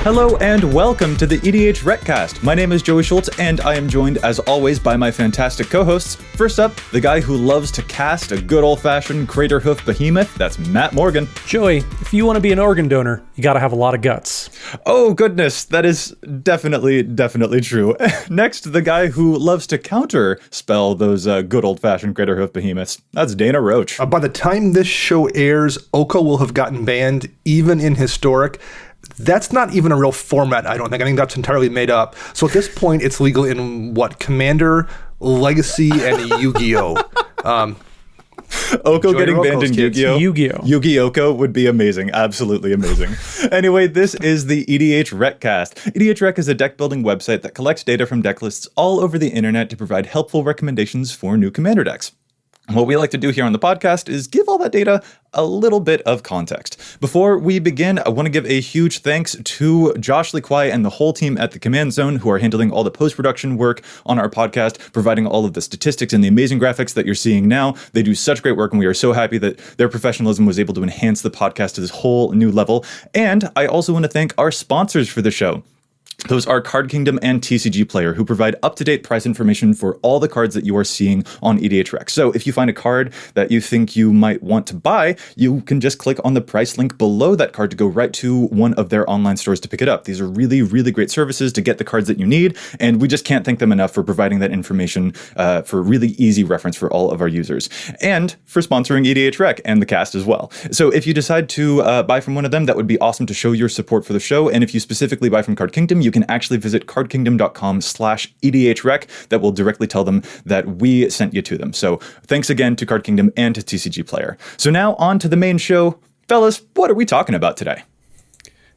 Hello and welcome to the EDHRECast. My name is Joey Schultz and I am joined as always by my fantastic co-hosts. First up, the guy who loves to cast a good old-fashioned crater hoof behemoth, that's Matt Morgan. Joey, if you want to be an organ donor, you gotta have a lot of guts. Oh goodness, that is definitely true. Next, the guy who loves to counter spell those good old-fashioned crater hoof behemoths, that's Dana Roach. By the time this show airs, Oko will have gotten banned, even in Historic. That's not even a real format, I don't think. I think that's entirely made up. So at this point, it's legal in, Commander, Legacy, and Yu-Gi-Oh! Oko getting banned in Yu-Gi-Oh! Yu-Gi-Oh! Yu-Gi Oko would be amazing. Absolutely amazing. Anyway, this is the EDHRECast. EDHREC is a deck building website that collects data from deck lists all over the internet to provide helpful recommendations for new Commander decks. What we like to do here on the podcast is give all that data a little bit of context. Before we begin, I want to give a huge thanks to Josh Lee Kwai and the whole team at the Command Zone who are handling all the post-production work on our podcast, providing all of the statistics and the amazing graphics that you're seeing now. They do such great work, and we are so happy that their professionalism was able to enhance the podcast to this whole new level. And I also want to thank our sponsors for the show. Those are Card Kingdom and TCG Player, who provide up-to-date price information for all the cards that you are seeing on EDHREC. So if you find a card that you think you might want to buy, you can just click on the price link below that card to go right to one of their online stores to pick it up. These are really, really great services to get the cards that you need, and we just can't thank them enough for providing that information for really easy reference for all of our users, and for sponsoring EDHREC and the cast as well. So if you decide to buy from one of them, that would be awesome to show your support for the show, and if you specifically buy from Card Kingdom, you can actually visit cardkingdom.com/EDHREC. That will directly tell them that we sent you to them. So thanks again to Card Kingdom and to TCG Player. So now on to the main show. Fellas, what are we talking about today?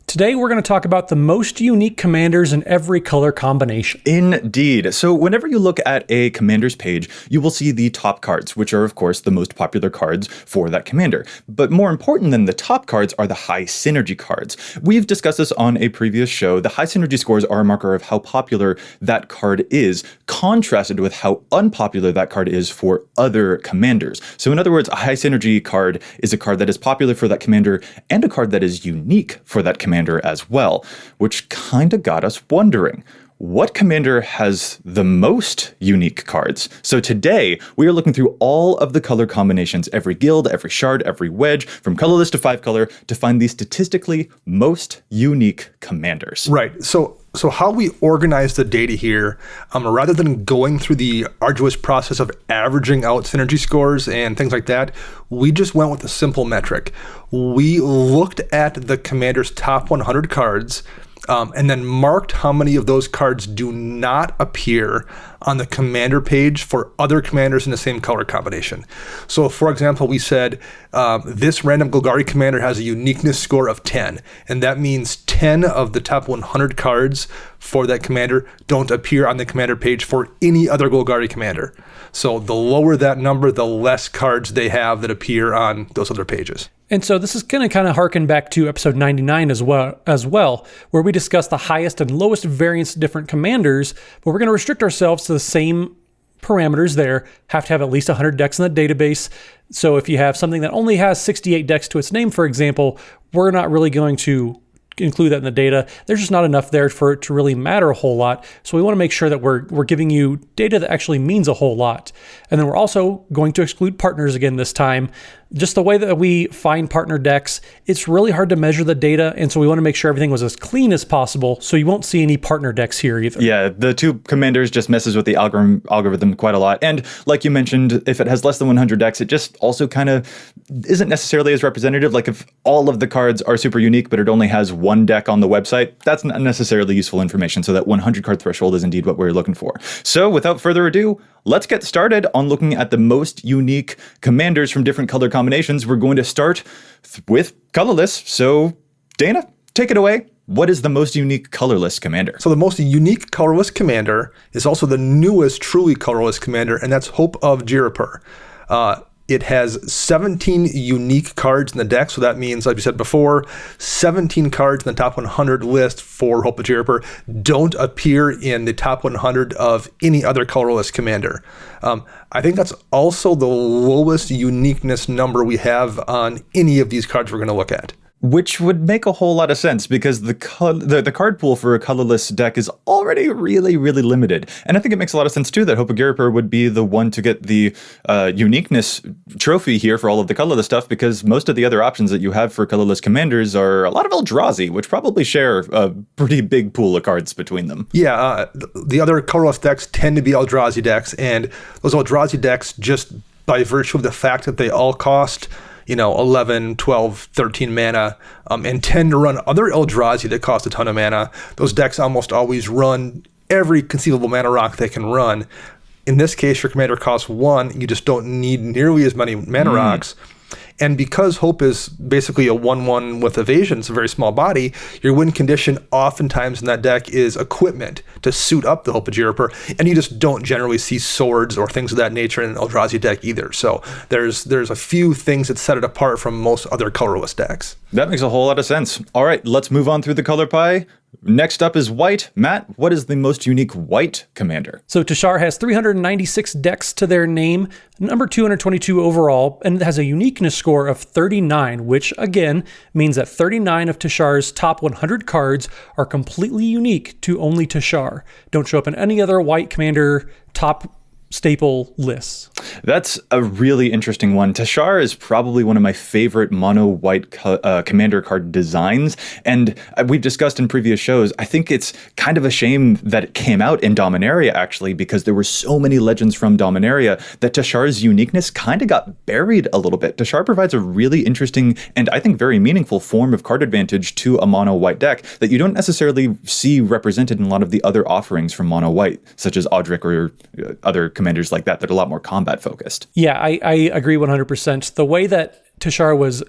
Today, we're going to talk about the most unique commanders in every color combination. Indeed. So whenever you look at a commander's page, you will see the top cards, which are, of course, the most popular cards for that commander. But more important than the top cards are the high synergy cards. We've discussed this on a previous show. The high synergy scores are a marker of how popular that card is, contrasted with how unpopular that card is for other commanders. So in other words, a high synergy card is a card that is popular for that commander and a card that is unique for that commander as well, which kind of got us wondering, what commander has the most unique cards? So today, we are looking through all of the color combinations, every guild, every shard, every wedge, from colorless to 5-color, to find the statistically most unique commanders. Right. So how we organize the data here, rather than going through the arduous process of averaging out synergy scores and things like that, we just went with a simple metric. We looked at the commander's top 100 cards, and then marked how many of those cards do not appear on the commander page for other commanders in the same color combination. So, for example, we said this random Golgari commander has a uniqueness score of 10, and that means 10 of the top 100 cards for that commander don't appear on the commander page for any other Golgari commander. So the lower that number, the less cards they have that appear on those other pages. And so this is going to kind of harken back to episode 99 as well, where we discuss the highest and lowest variance different commanders, but we're going to restrict ourselves to the same parameters there. Have to have at least 100 decks in the database. So if you have something that only has 68 decks to its name, for example, we're not really going to include that in the data. There's just not enough there for it to really matter a whole lot. So we want to make sure that we're giving you data that actually means a whole lot. And then we're also going to exclude partners again this time. Just the way that we find partner decks, it's really hard to measure the data, and so we want to make sure everything was as clean as possible, so you won't see any partner decks here either. Yeah, the two commanders just messes with the algorithm quite a lot. And like you mentioned, if it has less than 100 decks, it just also kind of isn't necessarily as representative. Like if all of the cards are super unique, but it only has one deck on the website, that's not necessarily useful information. So that 100 card threshold is indeed what we're looking for. So without further ado, let's get started on looking at the most unique commanders from different color combinations. We're going to start with colorless. So Dana, take it away. What is the most unique colorless commander? So the most unique colorless commander is also the newest truly colorless commander, and that's Hope of Jirapur. It has 17 unique cards in the deck, so that means, like we said before, 17 cards in the top 100 list for Hope of Jirapur don't appear in the top 100 of any other colorless commander. I think that's also the lowest uniqueness number we have on any of these cards we're going to look at. Which would make a whole lot of sense because the card pool for a colorless deck is already really, really limited. And I think it makes a lot of sense, too, that Hope of Giripur would be the one to get the uniqueness trophy here for all of the colorless stuff, because most of the other options that you have for colorless commanders are a lot of Eldrazi, which probably share a pretty big pool of cards between them. Yeah, the other colorless decks tend to be Eldrazi decks, and those Eldrazi decks, just by virtue of the fact that they all cost 11, 12, 13 mana, and tend to run other Eldrazi that cost a ton of mana. Those decks almost always run every conceivable mana rock they can run. In this case, your commander costs 1. You just don't need nearly as many mana rocks. And because Hope is basically a 1/1 with evasion, it's a very small body, your win condition oftentimes in that deck is equipment to suit up the Hope of Giripur, and you just don't generally see swords or things of that nature in an Eldrazi deck either. So there's a few things that set it apart from most other colorless decks. That makes a whole lot of sense. All right, let's move on through the color pie. Next up is white. Matt, what is the most unique white commander? So Tashar has 396 decks to their name, number 222 overall, and it has a uniqueness score of 39, which again means that 39 of Tashar's top 100 cards are completely unique to only Tashar. Don't show up in any other white commander top staple lists. That's a really interesting one. Tashar is probably one of my favorite mono white commander card designs, and we've discussed in previous shows, I think it's kind of a shame that it came out in Dominaria, actually, because there were so many legends from Dominaria that Tashar's uniqueness kind of got buried a little bit. Tashar provides a really interesting and I think very meaningful form of card advantage to a mono white deck that you don't necessarily see represented in a lot of the other offerings from mono white, such as Audric or other commanders like that are a lot more combat focused. Yeah, I agree 100%. The way that Tashar was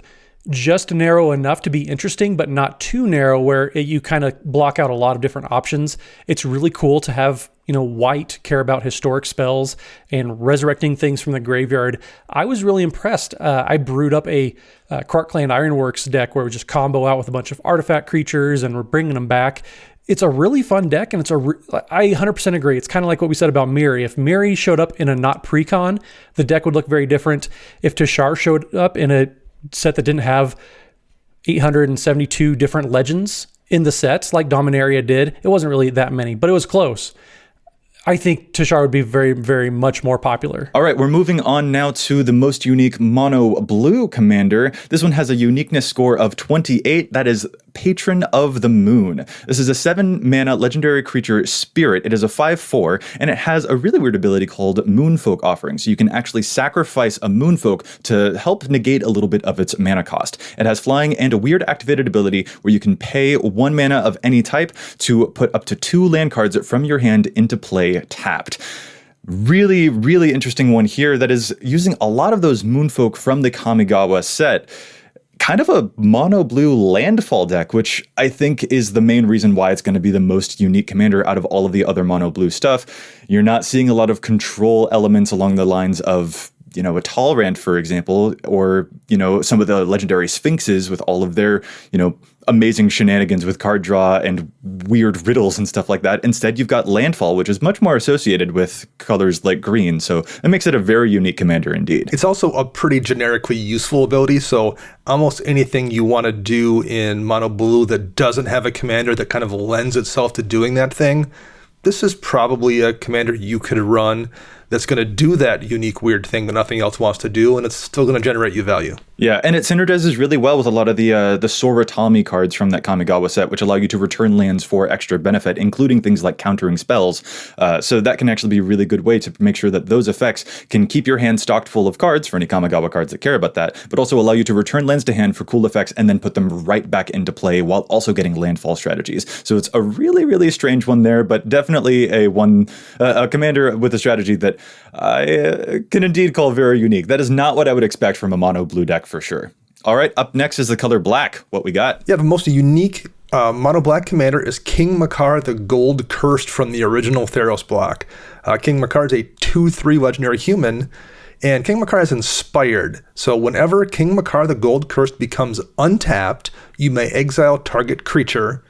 just narrow enough to be interesting, but not too narrow where you kind of block out a lot of different options. It's really cool to have, white care about historic spells and resurrecting things from the graveyard. I was really impressed. I brewed up a Krark Clan Ironworks deck where we just combo out with a bunch of artifact creatures and we're bringing them back. It's a really fun deck, and I 100% agree. It's kind of like what we said about Miri. If Miri showed up in a not pre-con, the deck would look very different. If Tashar showed up in a set that didn't have 872 different legends in the sets like Dominaria did, it wasn't really that many, but it was close. I think Tashar would be very, very much more popular. All right, we're moving on now to the most unique mono blue commander. This one has a uniqueness score of 28. That is Patron of the Moon. This is a 7-mana legendary creature spirit. It is a 5/4, and it has a really weird ability called Moonfolk Offering. So you can actually sacrifice a Moonfolk to help negate a little bit of its mana cost. It has flying and a weird activated ability where you can pay 1 mana of any type to put up to 2 land cards from your hand into play tapped. Really, really interesting one here that is using a lot of those Moonfolk from the Kamigawa set. Kind of a mono blue landfall deck, which I think is the main reason why it's going to be the most unique commander out of all of the other mono blue stuff. You're not seeing a lot of control elements along the lines of, a Talrand, for example, or, some of the legendary Sphinxes with all of their, amazing shenanigans with card draw and weird riddles and stuff like that. Instead, you've got Landfall, which is much more associated with colors like green. So it makes it a very unique commander indeed. It's also a pretty generically useful ability. So almost anything you want to do in mono blue that doesn't have a commander that kind of lends itself to doing that thing, this is probably a commander you could run that's going to do that unique, weird thing that nothing else wants to do, and it's still going to generate you value. Yeah, and it synergizes really well with a lot of the Soratami cards from that Kamigawa set, which allow you to return lands for extra benefit, including things like countering spells. So that can actually be a really good way to make sure that those effects can keep your hand stocked full of cards for any Kamigawa cards that care about that, but also allow you to return lands to hand for cool effects and then put them right back into play while also getting landfall strategies. So it's a really, really strange one there, but definitely a commander with a strategy that I can indeed call very unique. That is not what I would expect from a mono blue deck for sure. All right, up next is the color black. What we got? Yeah, the most unique mono black commander is King Makar, the Gold Cursed from the original Theros block. King Makar is a 2/3 legendary human, and King Makar is inspired. So whenever King Makar, the Gold Cursed becomes untapped, you may exile target creature.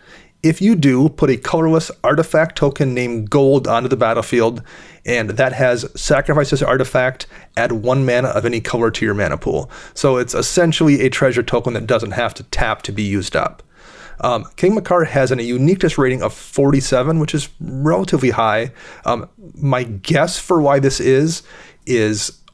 If you do, put a colorless artifact token named Gold onto the battlefield, and that has sacrifice this artifact, add 1 mana of any color to your mana pool. So it's essentially a treasure token that doesn't have to tap to be used up. King Makar has a uniqueness rating of 47, which is relatively high. My guess for why this is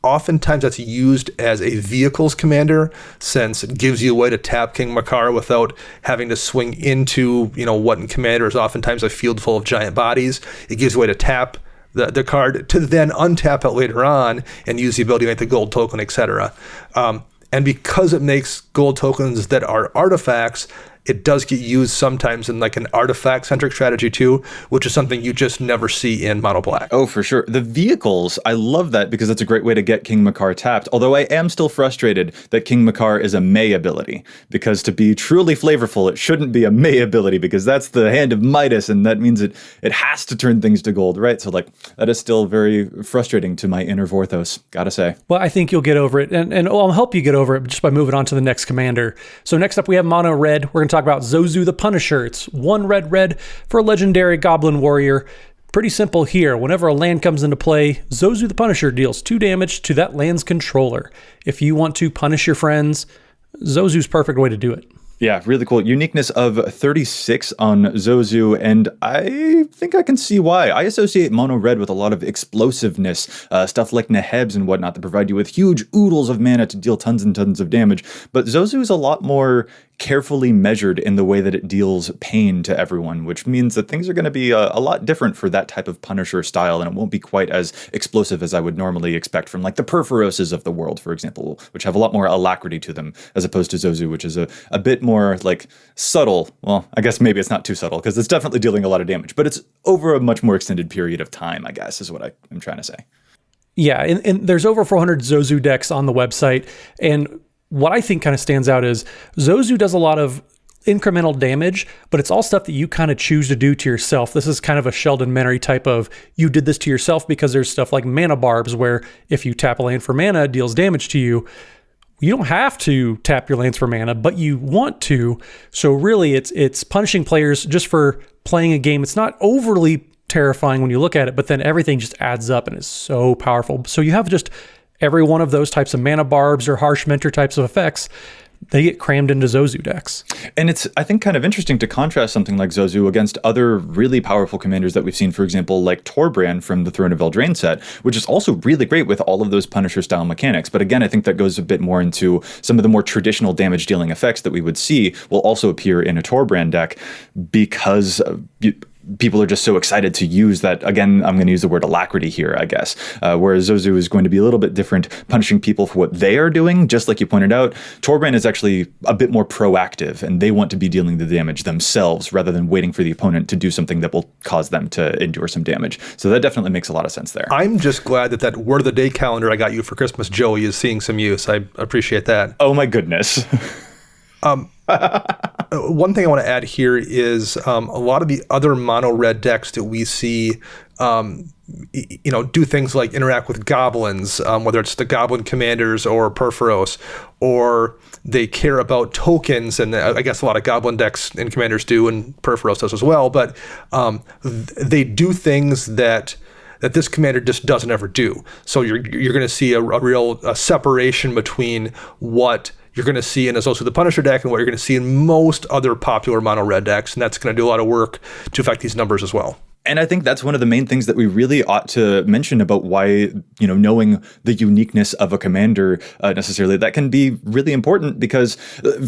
oftentimes that's used as a vehicles commander, since it gives you a way to tap King Makar without having to swing into, what in commander is oftentimes a field full of giant bodies. It gives you a way to tap the card to then untap it later on and use the ability to make the gold token, etc. And because it makes gold tokens that are artifacts, it does get used sometimes in like an artifact-centric strategy too, which is something you just never see in Mono Black. Oh, for sure. The vehicles, I love that because that's a great way to get King Makar tapped. Although I am still frustrated that King Makar is a May ability, because to be truly flavorful, it shouldn't be a May ability, because that's the hand of Midas, and that means it has to turn things to gold, right? So like that is still very frustrating to my inner Vorthos, gotta say. Well, I think you'll get over it, and I'll help you get over it just by moving on to the next commander. So next up we have Mono Red. We're going to talk about Zozu the Punisher. It's 1 red for a legendary Goblin Warrior. Pretty simple here. Whenever a land comes into play, Zozu the Punisher deals 2 damage to that land's controller. If you want to punish your friends, Zozu's perfect way to do it. Yeah, really cool. Uniqueness of 36 on Zozu, and I think I can see why. I associate Mono Red with a lot of explosiveness, stuff like Nehebs and whatnot that provide you with huge oodles of mana to deal tons and tons of damage. But Zozu is a lot more carefully measured in the way that it deals pain to everyone, which means that things are going to be a lot different for that type of Punisher style, and it won't be quite as explosive as I would normally expect from like the Perforoses of the world, for example, which have a lot more alacrity to them, as opposed to Zozu, which is a bit more like subtle. Well, I guess maybe it's not too subtle, because it's definitely dealing a lot of damage, but it's over a much more extended period of time, I guess, is what I'm trying to say. Yeah, and there's over 400 Zozu decks on the website, and what I think kind of stands out is Zozu does a lot of incremental damage, but it's all stuff that you kind of choose to do to yourself. This is kind of a Sheldon Menery type of, you did this to yourself, because there's stuff like Mana Barbs, where if you tap a land for mana, it deals damage to you. You don't have to tap your lands for mana, but you want to. So really, it's punishing players just for playing a game. It's not overly terrifying when you look at it, but then everything just adds up and is so powerful. So you have just every one of those types of Mana Barbs or Harsh Mentor types of effects, they get crammed into Zozu decks. And it's, I think, kind of interesting to contrast something like Zozu against other really powerful commanders that we've seen, for example, like Torbran from the Throne of Eldraine set, which is also really great with all of those Punisher-style mechanics. But again, I think that goes a bit more into some of the more traditional damage-dealing effects that we would see will also appear in a Torbran deck, because people are just so excited to use that. Again, I'm going to use the word alacrity here, I guess. Whereas Zozu is going to be a little bit different, punishing people for what they are doing. Just like you pointed out, Torbran is actually a bit more proactive, and they want to be dealing the damage themselves rather than waiting for the opponent to do something that will cause them to endure some damage. So that definitely makes a lot of sense there. I'm just glad that Word of the Day calendar I got you for Christmas, Joey, is seeing some use. I appreciate that. Oh my goodness. One thing I want to add here is a lot of the other mono red decks that we see, do things like interact with goblins, whether it's the goblin commanders or Perforos, or they care about tokens, and I guess a lot of goblin decks and commanders do, and Perforos does as well. But they do things that this commander just doesn't ever do. So you're going to see a real separation between what you're going to see in Zozu the Punisher deck and what you're going to see in most other popular mono red decks, and that's going to do a lot of work to affect these numbers as well. And I think that's one of the main things that we really ought to mention about why, knowing the uniqueness of a commander necessarily, that can be really important because,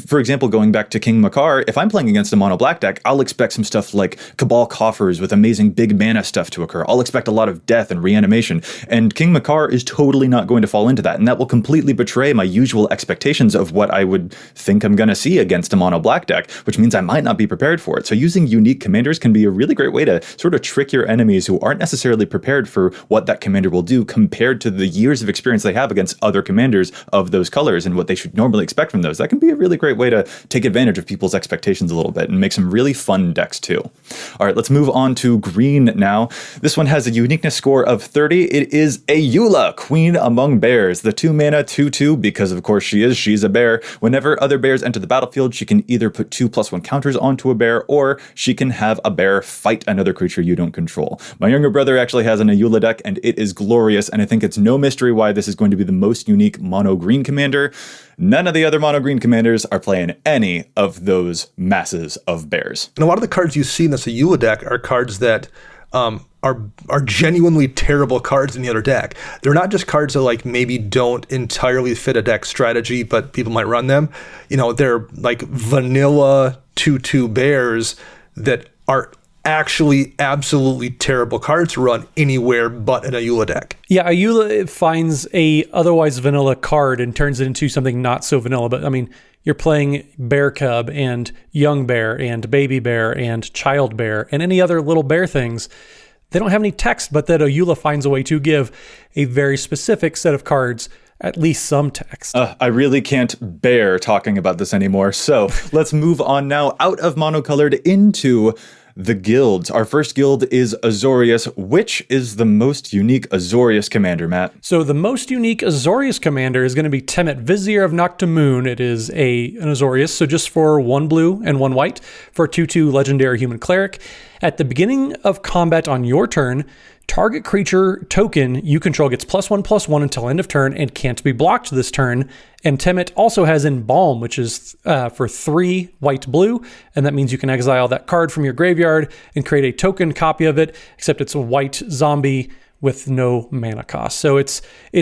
for example, going back to King Makar, if I'm playing against a mono black deck, I'll expect some stuff like Cabal Coffers with amazing big mana stuff to occur. I'll expect a lot of death and reanimation. And King Makar is totally not going to fall into that. And that will completely betray my usual expectations of what I would think I'm going to see against a mono black deck, which means I might not be prepared for it. So using unique commanders can be a really great way to sort of trick your enemies who aren't necessarily prepared for what that commander will do compared to the years of experience they have against other commanders of those colors and what they should normally expect from those. That can be a really great way to take advantage of people's expectations a little bit and make some really fun decks too. All right, let's move on to green now. This one has a uniqueness score of 30. It is Eula, Queen Among Bears, the 2-mana 2/2, because of course she's a bear. Whenever other bears enter the battlefield, she can either put 2+1 counters onto a bear, or she can have a bear fight another creature you don't control. My younger brother actually has an Eula deck, and it is glorious, and I think it's no mystery why this is going to be the most unique mono green commander. None of the other mono green commanders are playing any of those masses of bears. And a lot of the cards you see in this Eula deck are cards that are genuinely terrible cards in the other deck. They're not just cards that like maybe don't entirely fit a deck strategy, but people might run them. You know, they're like vanilla 2/2 bears that are actually absolutely terrible cards to run anywhere but in a Eula deck. Yeah, Eula finds a otherwise vanilla card and turns it into something not so vanilla. But I mean, you're playing bear cub and young bear and baby bear and child bear and any other little bear things. They don't have any text, but that Eula finds a way to give a very specific set of cards at least some text. I really can't bear talking about this anymore. So let's move on now out of monocolored into the guilds. Our first guild is Azorius. Which is the most unique Azorius commander, Matt? So the most unique Azorius commander is going to be Temet, Vizier of Noctamoon. It is an Azorius, so just for 1 blue and 1 white for 2/2 legendary human cleric. At the beginning of combat on your turn, target creature token you control gets +1/+1 until end of turn and can't be blocked this turn. And Temet also has Embalm, which is for 3 white blue, and that means you can exile that card from your graveyard and create a token copy of it, except it's a white zombie with no mana cost. So it's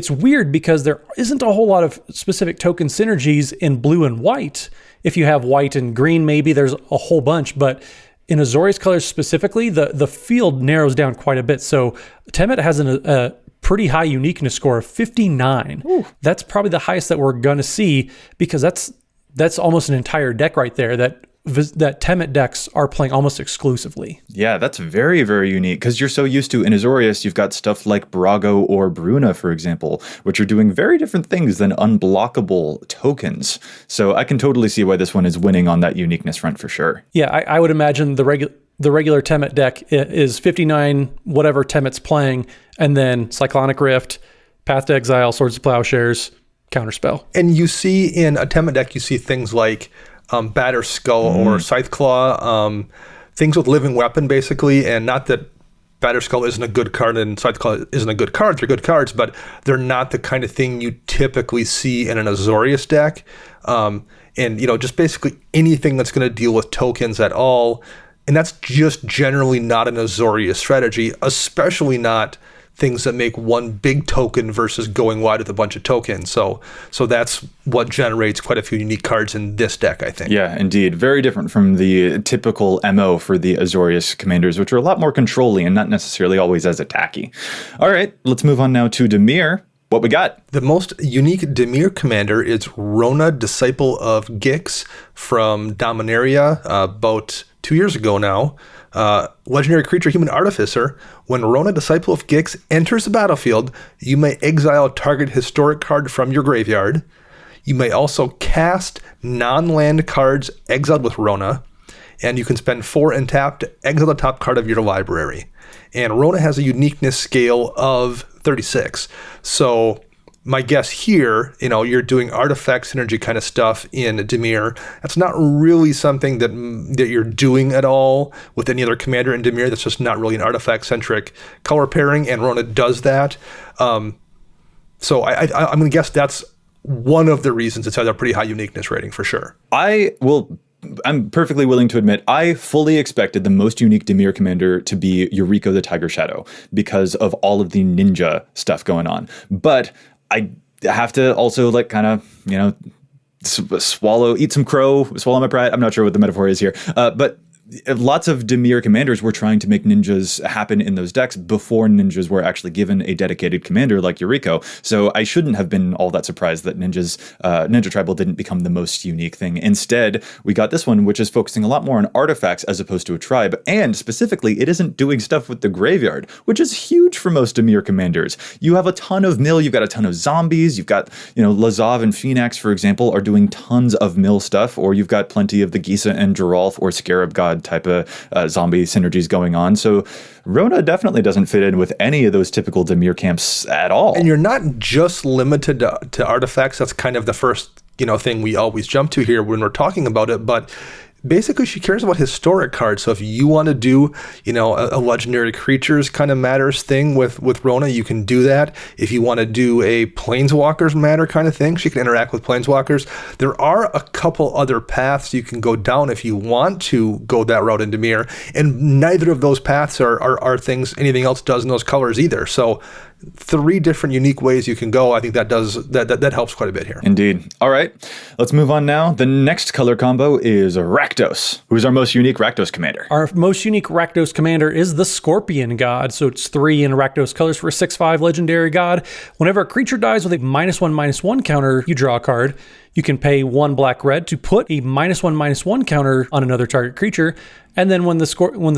weird because there isn't a whole lot of specific token synergies in blue and white. If you have white and green, maybe there's a whole bunch, but in Azorius colors specifically, the field narrows down quite a bit. So Temet has a pretty high uniqueness score of 59. Ooh. That's probably the highest that we're going to see, because that's almost an entire deck right there that Temet decks are playing almost exclusively. Yeah, that's very, very unique, because you're so used to, in Azorius, you've got stuff like Brago or Bruna, for example, which are doing very different things than unblockable tokens. So I can totally see why this one is winning on that uniqueness front for sure. Yeah, I would imagine the regular Temet deck is 59, whatever Temet's playing, and then Cyclonic Rift, Path to Exile, Swords of Plowshares, Counterspell. And you see in a Temet deck, you see things like Batter Skull or Scythe Claw, things with living weapon basically, and not that Batter Skull isn't a good card and Scythe Claw isn't a good card. They're good cards, but they're not the kind of thing you typically see in an Azorius deck. And you know, just basically anything that's going to deal with tokens at all, and that's just generally not an Azorius strategy, especially not things that make one big token versus going wide with a bunch of tokens. So that's what generates quite a few unique cards in this deck, I think. Yeah, indeed. Very different from the typical MO for the Azorius commanders, which are a lot more controlling and not necessarily always as attacky. All right, let's move on now to Dimir. What we got? The most unique Dimir commander is Rona, Disciple of Gix from Dominaria, about 2 years ago now. Legendary creature, human artificer. When Rona, Disciple of Gix enters the battlefield, you may exile a target historic card from your graveyard. You may also cast non-land cards exiled with Rona, and you can spend 4 and tap to exile the top card of your library. And Rona has a uniqueness scale of 36. So my guess here, you know, you're doing artifact synergy kind of stuff in Dimir. That's not really something that you're doing at all with any other commander in Dimir. That's just not really an artifact-centric color pairing, and Rona does that. So I'm going to guess that's one of the reasons it's had a pretty high uniqueness rating for sure. I'm perfectly willing to admit I fully expected the most unique Dimir commander to be Yuriko the Tiger Shadow because of all of the ninja stuff going on. But I have to also like kind of, you know, eat some crow, swallow my pride. I'm not sure what the metaphor is here. But lots of Dimir commanders were trying to make ninjas happen in those decks before ninjas were actually given a dedicated commander like Yuriko. So I shouldn't have been all that surprised that Ninja Tribal didn't become the most unique thing. Instead, we got this one, which is focusing a lot more on artifacts as opposed to a tribe. And specifically, it isn't doing stuff with the graveyard, which is huge for most Dimir commanders. You have a ton of mill, you've got a ton of zombies, you've got, Lazav and Phoenix, for example, are doing tons of mill stuff, or you've got plenty of the Gisa and Geralf or Scarab God type of zombie synergies going on. So Rona definitely doesn't fit in with any of those typical Dimir camps at all. And you're not just limited to artifacts. That's kind of the first, thing we always jump to here when we're talking about it. But basically, she cares about historic cards. So if you want to do, a legendary creatures kind of matters thing with Rona, you can do that. If you want to do a planeswalkers matter kind of thing, she can interact with planeswalkers. There are a couple other paths you can go down if you want to go that route in Dimir, and neither of those paths are things anything else does in those colors either. So 3 different unique ways you can go. I think that helps quite a bit here. Indeed. All right, let's move on now. The next color combo is Rakdos. Who's our most unique Rakdos commander? Our most unique Rakdos commander is the Scorpion God. So it's 3 in Rakdos colors for a 6/5 legendary god. Whenever a creature dies with a -1/-1 counter, you draw a card. You can pay 1 black-red to put a -1/-1 counter on another target creature. And then when the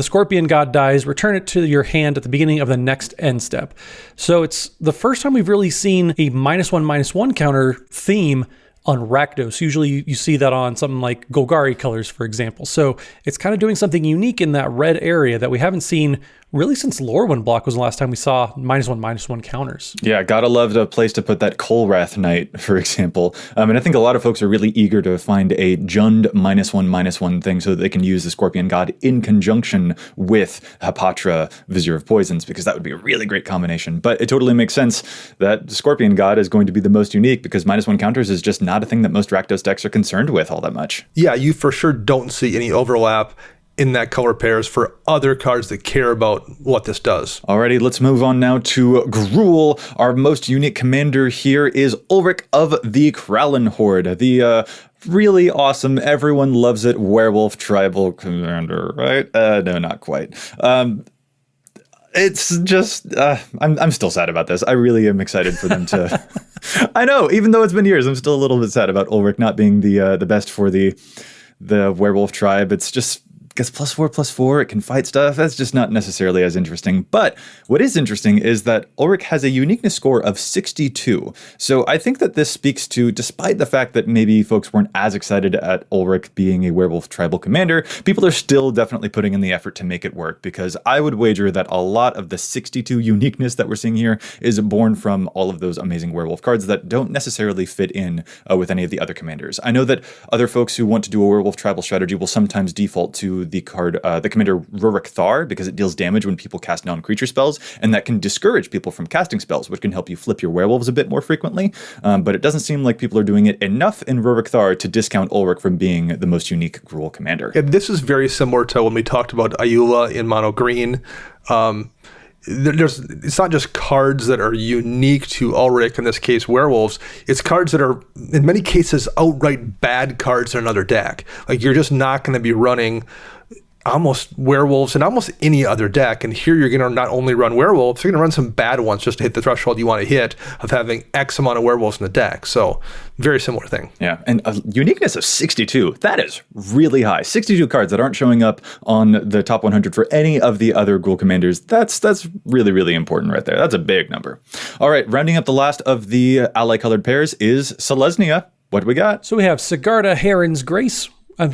Scorpion God dies, return it to your hand at the beginning of the next end step. So it's the first time we've really seen a -1/-1 counter theme on Rakdos. Usually you see that on something like Golgari colors, for example. So it's kind of doing something unique in that red area that we haven't seen really since Lorwyn Block was the last time we saw -1/-1 counters. Yeah, gotta love a place to put that Kolrath Knight, for example. And I think a lot of folks are really eager to find a Jund -1/-1 thing so that they can use the Scorpion God in conjunction with Hapatra, Vizier of Poisons, because that would be a really great combination. But it totally makes sense that Scorpion God is going to be the most unique because -1 counters is just not a thing that most Rakdos decks are concerned with all that much. Yeah, you for sure don't see any overlap in that color pairs for other cards that care about what this does. Alrighty, let's move on now to Gruul. Our most unique commander here is Ulrich of the Krallen Horde, the really awesome, everyone loves it, werewolf tribal commander, right? No, not quite. It's just, I'm still sad about this. I really am excited for them to, I know, even though it's been years, I'm still a little bit sad about Ulrich not being the best for the werewolf tribe. It's just, gets +4/+4, it can fight stuff. That's just not necessarily as interesting. But what is interesting is that Ulrich has a uniqueness score of 62. So I think that this speaks to, despite the fact that maybe folks weren't as excited at Ulrich being a werewolf tribal commander, people are still definitely putting in the effort to make it work, because I would wager that a lot of the 62 uniqueness that we're seeing here is born from all of those amazing werewolf cards that don't necessarily fit in with any of the other commanders. I know that other folks who want to do a werewolf tribal strategy will sometimes default to the card, the commander Rurik Thar, because it deals damage when people cast non-creature spells, and that can discourage people from casting spells, which can help you flip your werewolves a bit more frequently. But it doesn't seem like people are doing it enough in Rurik Thar to discount Ulrich from being the most unique Gruul commander. Yeah, this is very similar to when we talked about Ayula in mono green. It's not just cards that are unique to Ulrich, in this case werewolves, it's cards that are in many cases outright bad cards in another deck. Like, you're just not going to be running almost werewolves in almost any other deck, and here you're going to not only run werewolves, you're going to run some bad ones just to hit the threshold you want to hit of having X amount of werewolves in the deck. So very similar thing. Yeah, and a uniqueness of 62, that is really high. 62 cards that aren't showing up on the top 100 for any of the other Gruul commanders. That's really, really important right there. That's a big number. All right, rounding up the last of the ally colored pairs is Selesnya. What do we got? So we have Sigarda Heron's Grace.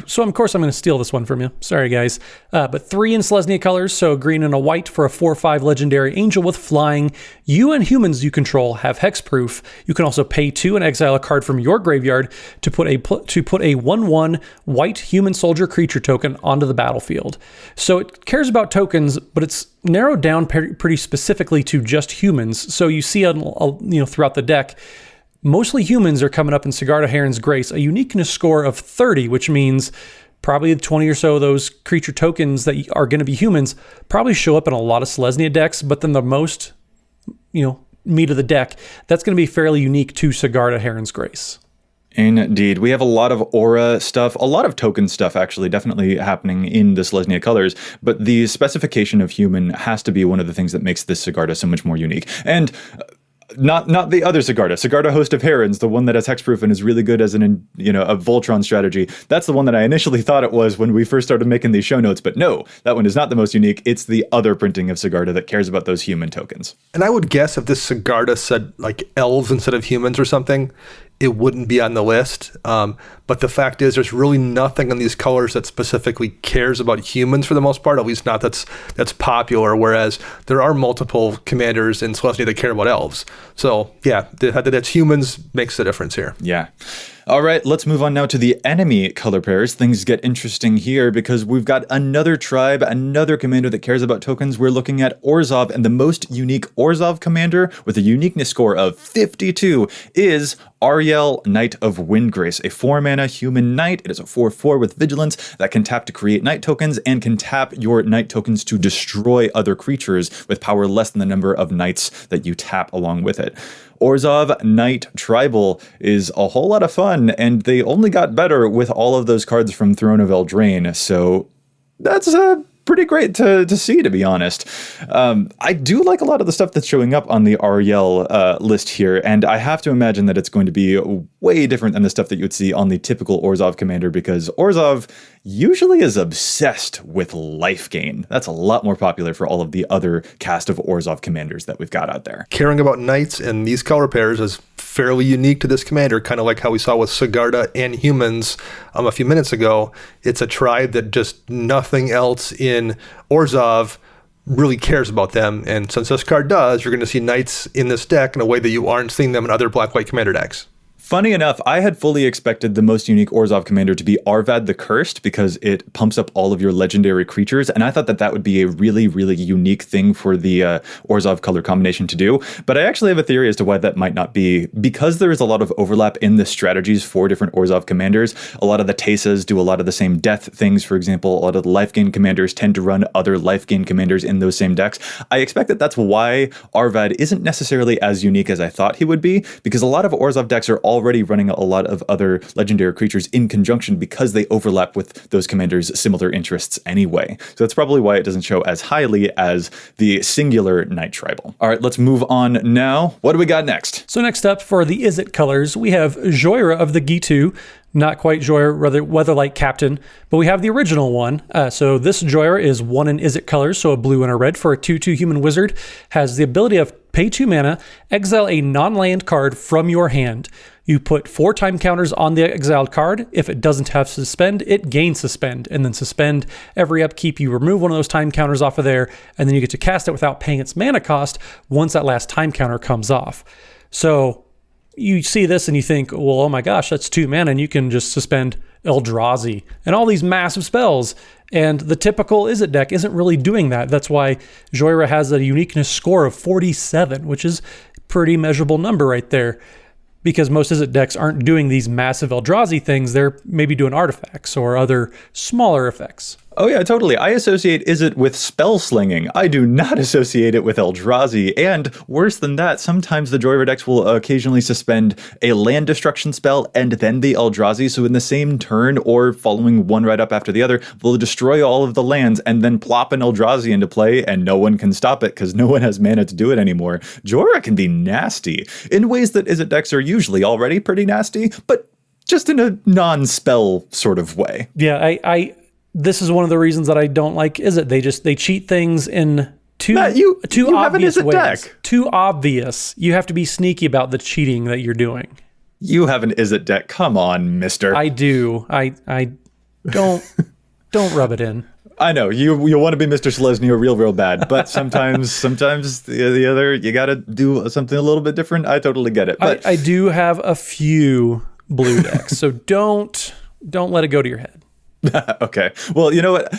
So, of course, I'm going to steal this one from you. Sorry, guys. But 3 in Selesnya colors, so green and a white for a 4/5 legendary angel with flying. You and humans you control have hexproof. You can also pay 2 and exile a card from your graveyard to put a 1/1 white human soldier creature token onto the battlefield. So it cares about tokens, but it's narrowed down pretty specifically to just humans. So you see, throughout the deck, mostly humans are coming up in Sigarda Heron's Grace, a uniqueness score of 30, which means probably 20 or so of those creature tokens that are going to be humans probably show up in a lot of Selesnya decks, but then the most, meat of the deck, that's going to be fairly unique to Sigarda Heron's Grace. Indeed. We have a lot of aura stuff, a lot of token stuff actually definitely happening in the Selesnya colors, but the specification of human has to be one of the things that makes this Sigarda so much more unique. And not the other Sigarda Host of Herons, the one that has hexproof and is really good as a Voltron strategy. That's the one that I initially thought it was when we first started making these show notes, but no, that one is not the most unique. It's the other printing of Sigarda that cares about those human tokens. And I would guess if this Sigarda said like elves instead of humans or something, it wouldn't be on the list. But the fact is there's really nothing in these colors that specifically cares about humans for the most part, at least not that's popular, whereas there are multiple commanders in Selesnya that care about elves. So yeah, that's humans makes the difference here. Yeah. All right, let's move on now to the enemy color pairs. Things get interesting here because we've got another tribe, another commander that cares about tokens. We're looking at Orzhov, and the most unique Orzhov commander with a uniqueness score of 52 is Ariel, Knight of Windgrace, a 4-mana human knight. It is a 4/4 with vigilance that can tap to create knight tokens and can tap your knight tokens to destroy other creatures with power less than the number of knights that you tap along with it. Orzhov Knight Tribal is a whole lot of fun, and they only got better with all of those cards from Throne of Eldraine, so that's pretty great to see, to be honest. I do like a lot of the stuff that's showing up on the Ariel list here, and I have to imagine that it's going to be way different than the stuff that you would see on the typical Orzhov commander, because Orzhov usually is obsessed with life gain. That's a lot more popular for all of the other cast of Orzhov commanders that we've got out there. Caring about knights and these color pairs is fairly unique to this commander, kind of like how we saw with Sigarda and humans a few minutes ago. It's a tribe that just nothing else in Orzhov really cares about them, and since this card does, you're going to see knights in this deck in a way that you aren't seeing them in other black-white commander decks. Funny enough, I had fully expected the most unique Orzhov commander to be Arvad the Cursed because it pumps up all of your legendary creatures, and I thought that would be a really, really unique thing for the Orzhov color combination to do. But I actually have a theory as to why that might not be. Because there is a lot of overlap in the strategies for different Orzhov commanders, a lot of the Tesas do a lot of the same death things, for example. A lot of the life gain commanders tend to run other life gain commanders in those same decks. I expect that that's why Arvad isn't necessarily as unique as I thought he would be, because a lot of Orzhov decks are already running a lot of other legendary creatures in conjunction because they overlap with those commanders' similar interests anyway. So that's probably why it doesn't show as highly as the singular Knight Tribal. All right, let's move on now. What do we got next? So next up for the Izzet colors, we have Joyra of the Gitu. Not quite Joyra, rather Weatherlight Captain, but we have the original one. So this Joyra is 1 in Izzet colors, so a blue and a red for a 2/2 human wizard. Has the ability of pay 2 mana, exile a non-land card from your hand. You put 4 time counters on the exiled card. If it doesn't have suspend, it gains suspend, and then suspend every upkeep. You remove one of those time counters off of there, and then you get to cast it without paying its mana cost once that last time counter comes off. So you see this and you think, well, oh my gosh, that's 2 mana, and you can just suspend Eldrazi and all these massive spells. And the typical Izzet deck isn't really doing that. That's why Joyra has a uniqueness score of 47, which is a pretty measurable number right there. Because most Izzet decks aren't doing these massive Eldrazi things, they're maybe doing artifacts or other smaller effects. Oh yeah, totally. I associate Izzet with spell slinging. I do not associate it with Eldrazi. And worse than that, sometimes the Joyra decks will occasionally suspend a land destruction spell and then the Eldrazi. So in the same turn or following one right up after the other, they'll destroy all of the lands and then plop an Eldrazi into play, and no one can stop it because no one has mana to do it anymore. Joyra can be nasty in ways that Izzet decks are usually already pretty nasty, but just in a non-spell sort of way. Yeah, this is one of the reasons that I don't like Izzet. They cheat things in too obvious ways. Deck. Too obvious. You have to be sneaky about the cheating that you're doing. You have an Izzet deck. Come on, mister. I do. I don't rub it in. I know you want to be Mr. Selesnya real bad, but sometimes the other you got to do something a little bit different. I totally get it. But I do have a few blue decks, so don't let it go to your head. Okay. Well, you know what?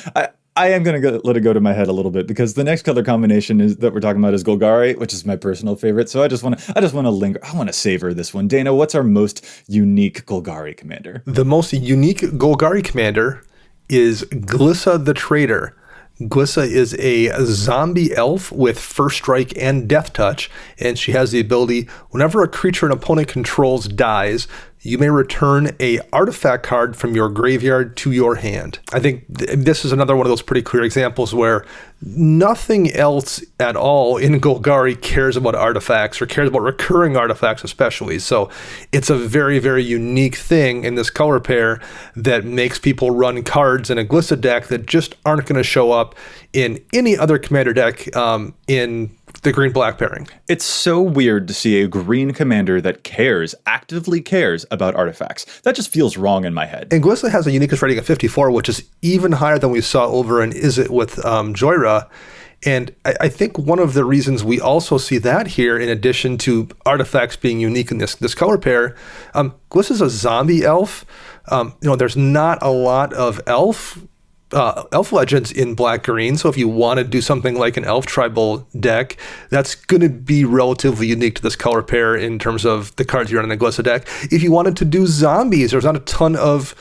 I am going to let it go to my head a little bit because the next color combination that we're talking about is Golgari, which is my personal favorite. So I just want to linger. I want to savor this one. Dana, what's our most unique Golgari commander? The most unique Golgari commander is Glissa the Traitor. Glissa is a zombie elf with First Strike and Death Touch, and she has the ability, whenever a creature an opponent controls dies, you may return a artifact card from your graveyard to your hand. I think this is another one of those pretty clear examples where nothing else at all in Golgari cares about artifacts or cares about recurring artifacts especially. So it's a very, very unique thing in this color pair that makes people run cards in a Glissa deck that just aren't going to show up in any other commander deck in the green-black pairing. It's so weird to see a green commander that actively cares about artifacts. That just feels wrong in my head. And Glissa has a uniqueness rating of 54, which is even higher than we saw over in Izzet with Joyra. And I think one of the reasons we also see that here, in addition to artifacts being unique in this color pair, Glissa's a zombie elf. There's not a lot of elf legends in black-green, so if you want to do something like an elf tribal deck, that's going to be relatively unique to this color pair in terms of the cards you run in a Glissa deck. If you wanted to do zombies, there's not a ton of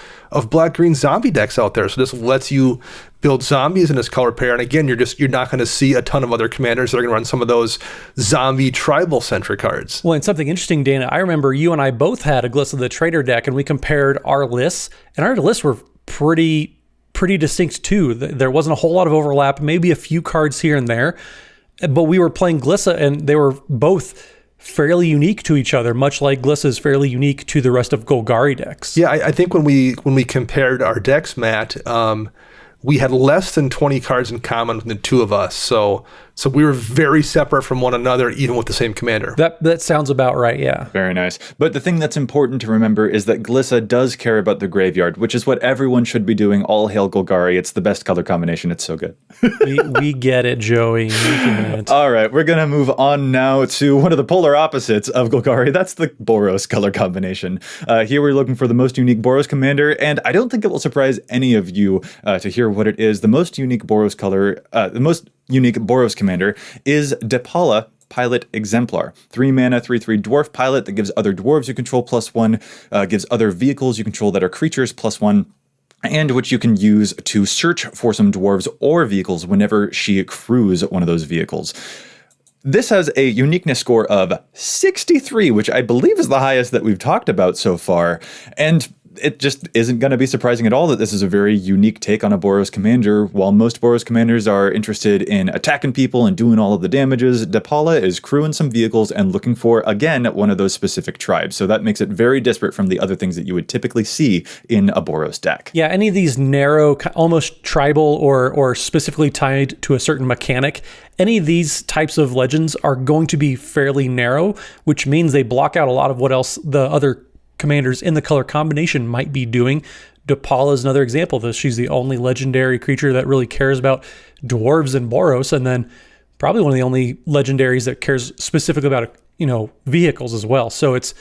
black-green zombie decks out there, so this lets you build zombies in this color pair, and again, you're not going to see a ton of other commanders that are going to run some of those zombie tribal-centric cards. Well, and something interesting, Dana, I remember you and I both had a Glissa the Trader deck, and we compared our lists, and our lists were pretty distinct too. There wasn't a whole lot of overlap, maybe a few cards here and there, but we were playing Glissa and they were both fairly unique to each other, much like Glissa is fairly unique to the rest of Golgari decks. Yeah, I think when we compared our decks, Matt, we had less than 20 cards in common with the two of us. So we were very separate from one another, even with the same commander. That sounds about right, yeah. Very nice. But the thing that's important to remember is that Glissa does care about the graveyard, which is what everyone should be doing. All hail Golgari. It's the best color combination. It's so good. we get it, Joey. We get it. All right, we're going to move on now to one of the polar opposites of Golgari. That's the Boros color combination. Here we're looking for the most unique Boros commander, and I don't think it will surprise any of you to hear what it is. The most unique Boros color, the most unique Boros commander is Depala, Pilot Exemplar. 3 mana, 3/3 dwarf pilot that gives other dwarves you control +1, gives other vehicles you control that are creatures +1, and which you can use to search for some dwarves or vehicles whenever she accrues one of those vehicles. This has a uniqueness score of 63, which I believe is the highest that we've talked about so far, and it just isn't going to be surprising at all that this is a very unique take on a Boros commander. While most Boros commanders are interested in attacking people and doing all of the damages, Depala is crewing some vehicles and looking for, again, one of those specific tribes. So that makes it very disparate from the other things that you would typically see in a Boros deck. Yeah, any of these narrow, almost tribal or specifically tied to a certain mechanic, any of these types of legends are going to be fairly narrow, which means they block out a lot of what else the other commanders in the color combination might be doing. Depala is another example of this. She's the only legendary creature that really cares about dwarves and Boros, and then probably one of the only legendaries that cares specifically about, vehicles as well. So it's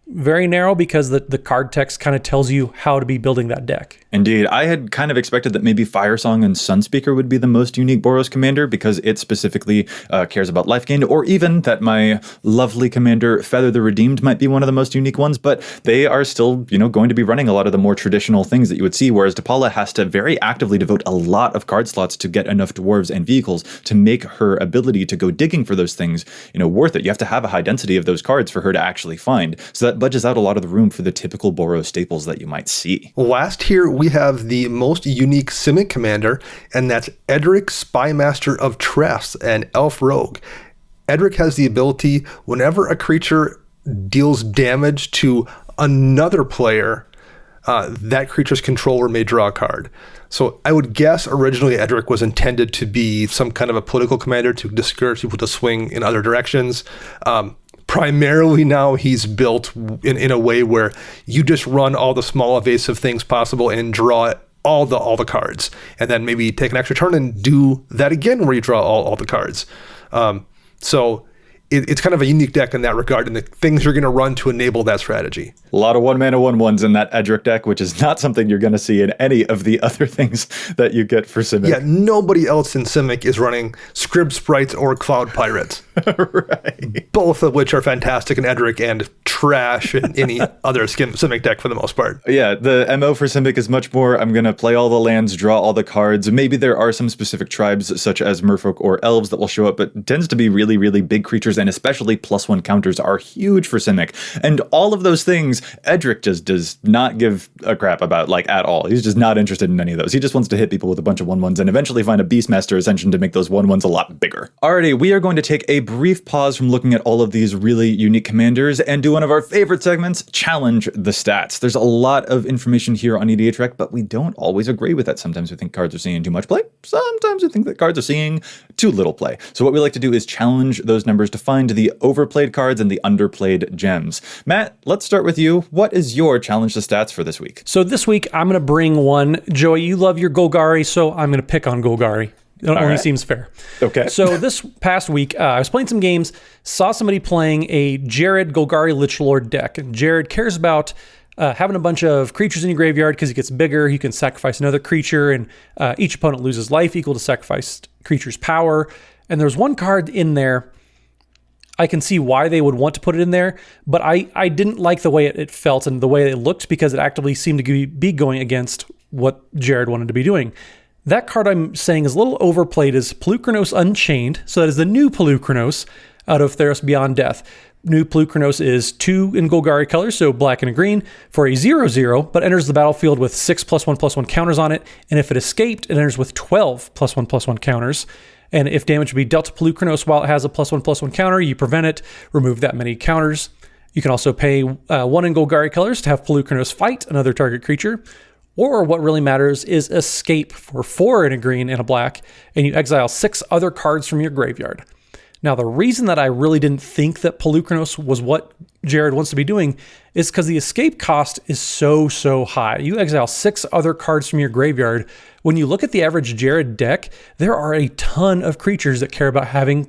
very narrow because the card text kind of tells you how to be building that deck. Indeed. I had kind of expected that maybe Firesong and Sunspeaker would be the most unique Boros commander because it specifically cares about life gained, or even that my lovely commander Feather the Redeemed might be one of the most unique ones, but they are still, going to be running a lot of the more traditional things that you would see, whereas Depala has to very actively devote a lot of card slots to get enough dwarves and vehicles to make her ability to go digging for those things, worth it. You have to have a high density of those cards for her to actually find. So that budgets out a lot of the room for the typical Boros staples that you might see. Last here, we have the most unique Simic commander, and that's Edric, Spymaster of Tress, an elf rogue. Edric has the ability, whenever a creature deals damage to another player, that creature's controller may draw a card. So I would guess originally Edric was intended to be some kind of a political commander to discourage people to swing in other directions. Primarily now he's built in a way where you just run all the small evasive things possible and draw all the cards, and then maybe take an extra turn and do that again where you draw all the cards. So it's kind of a unique deck in that regard, and the things you're going to run to enable that strategy. A lot of 1-mana 1/1s in that Edric deck, which is not something you're going to see in any of the other things that you get for Simic. Yeah, nobody else in Simic is running Scrib Sprites or Cloud Pirates. Right. Both of which are fantastic in Edric and trash in any other Simic deck for the most part. Yeah, the MO for Simic is much more, I'm going to play all the lands, draw all the cards. Maybe there are some specific tribes, such as merfolk or elves, that will show up, but it tends to be really, really big creatures, and especially +1 counters are huge for Simic. And all of those things, Edric just does not give a crap about, like, at all. He's just not interested in any of those. He just wants to hit people with a bunch of 1/1s and eventually find a Beastmaster Ascension to make those 1/1s a lot bigger. Alrighty, we are going to take a brief pause from looking at all of these really unique commanders and do one of our favorite segments, Challenge the Stats. There's a lot of information here on EDHREC, but we don't always agree with that. Sometimes we think cards are seeing too much play. Sometimes we think that cards are seeing too little play. So what we like to do is challenge those numbers to find the overplayed cards and the underplayed gems. Matt, let's start with you. What is your Challenge the Stats for this week? So this week, I'm going to bring one. Joey, you love your Golgari, so I'm going to pick on Golgari. It only seems fair. Okay. So this past week, I was playing some games, saw somebody playing a Jared Golgari Lich Lord deck. And Jared cares about having a bunch of creatures in your graveyard because he gets bigger. You can sacrifice another creature, and each opponent loses life equal to sacrificed creature's power. And there's one card in there. I can see why they would want to put it in there, but I didn't like the way it felt and the way it looked because it actively seemed to be going against what Jared wanted to be doing. That card I'm saying is a little overplayed is Polukranos Unchained. So that is the new Polukranos out of Theros Beyond Death. New Polukranos is 2 in Golgari colors, so black and a green, for a 0/0, but enters the battlefield with 6 +1/+1 counters on it. And if it escaped, it enters with 12 +1/+1 counters. And if damage would be dealt to Polukranos while it has a +1/+1 counter, you prevent it, remove that many counters. You can also pay 1 in Golgari colors to have Polukranos fight another target creature. Or what really matters is escape for 4 in a green and a black, and you exile 6 other cards from your graveyard. Now, the reason that I really didn't think that Polukranos was what Jared wants to be doing is because the escape cost is so high. You exile 6 other cards from your graveyard. When you look at the average Jared deck, there are a ton of creatures that care about having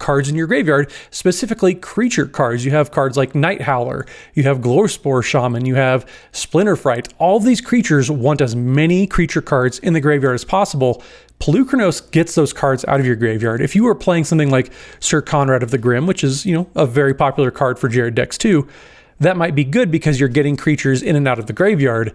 cards in your graveyard, specifically creature cards. You have cards like Night Howler, you have Glowspore Shaman, you have Splinter Fright. All these creatures want as many creature cards in the graveyard as possible. Polukranos gets those cards out of your graveyard. If you were playing something like Sir Conrad of the Grim, which is, a very popular card for Jared decks too, that might be good because you're getting creatures in and out of the graveyard.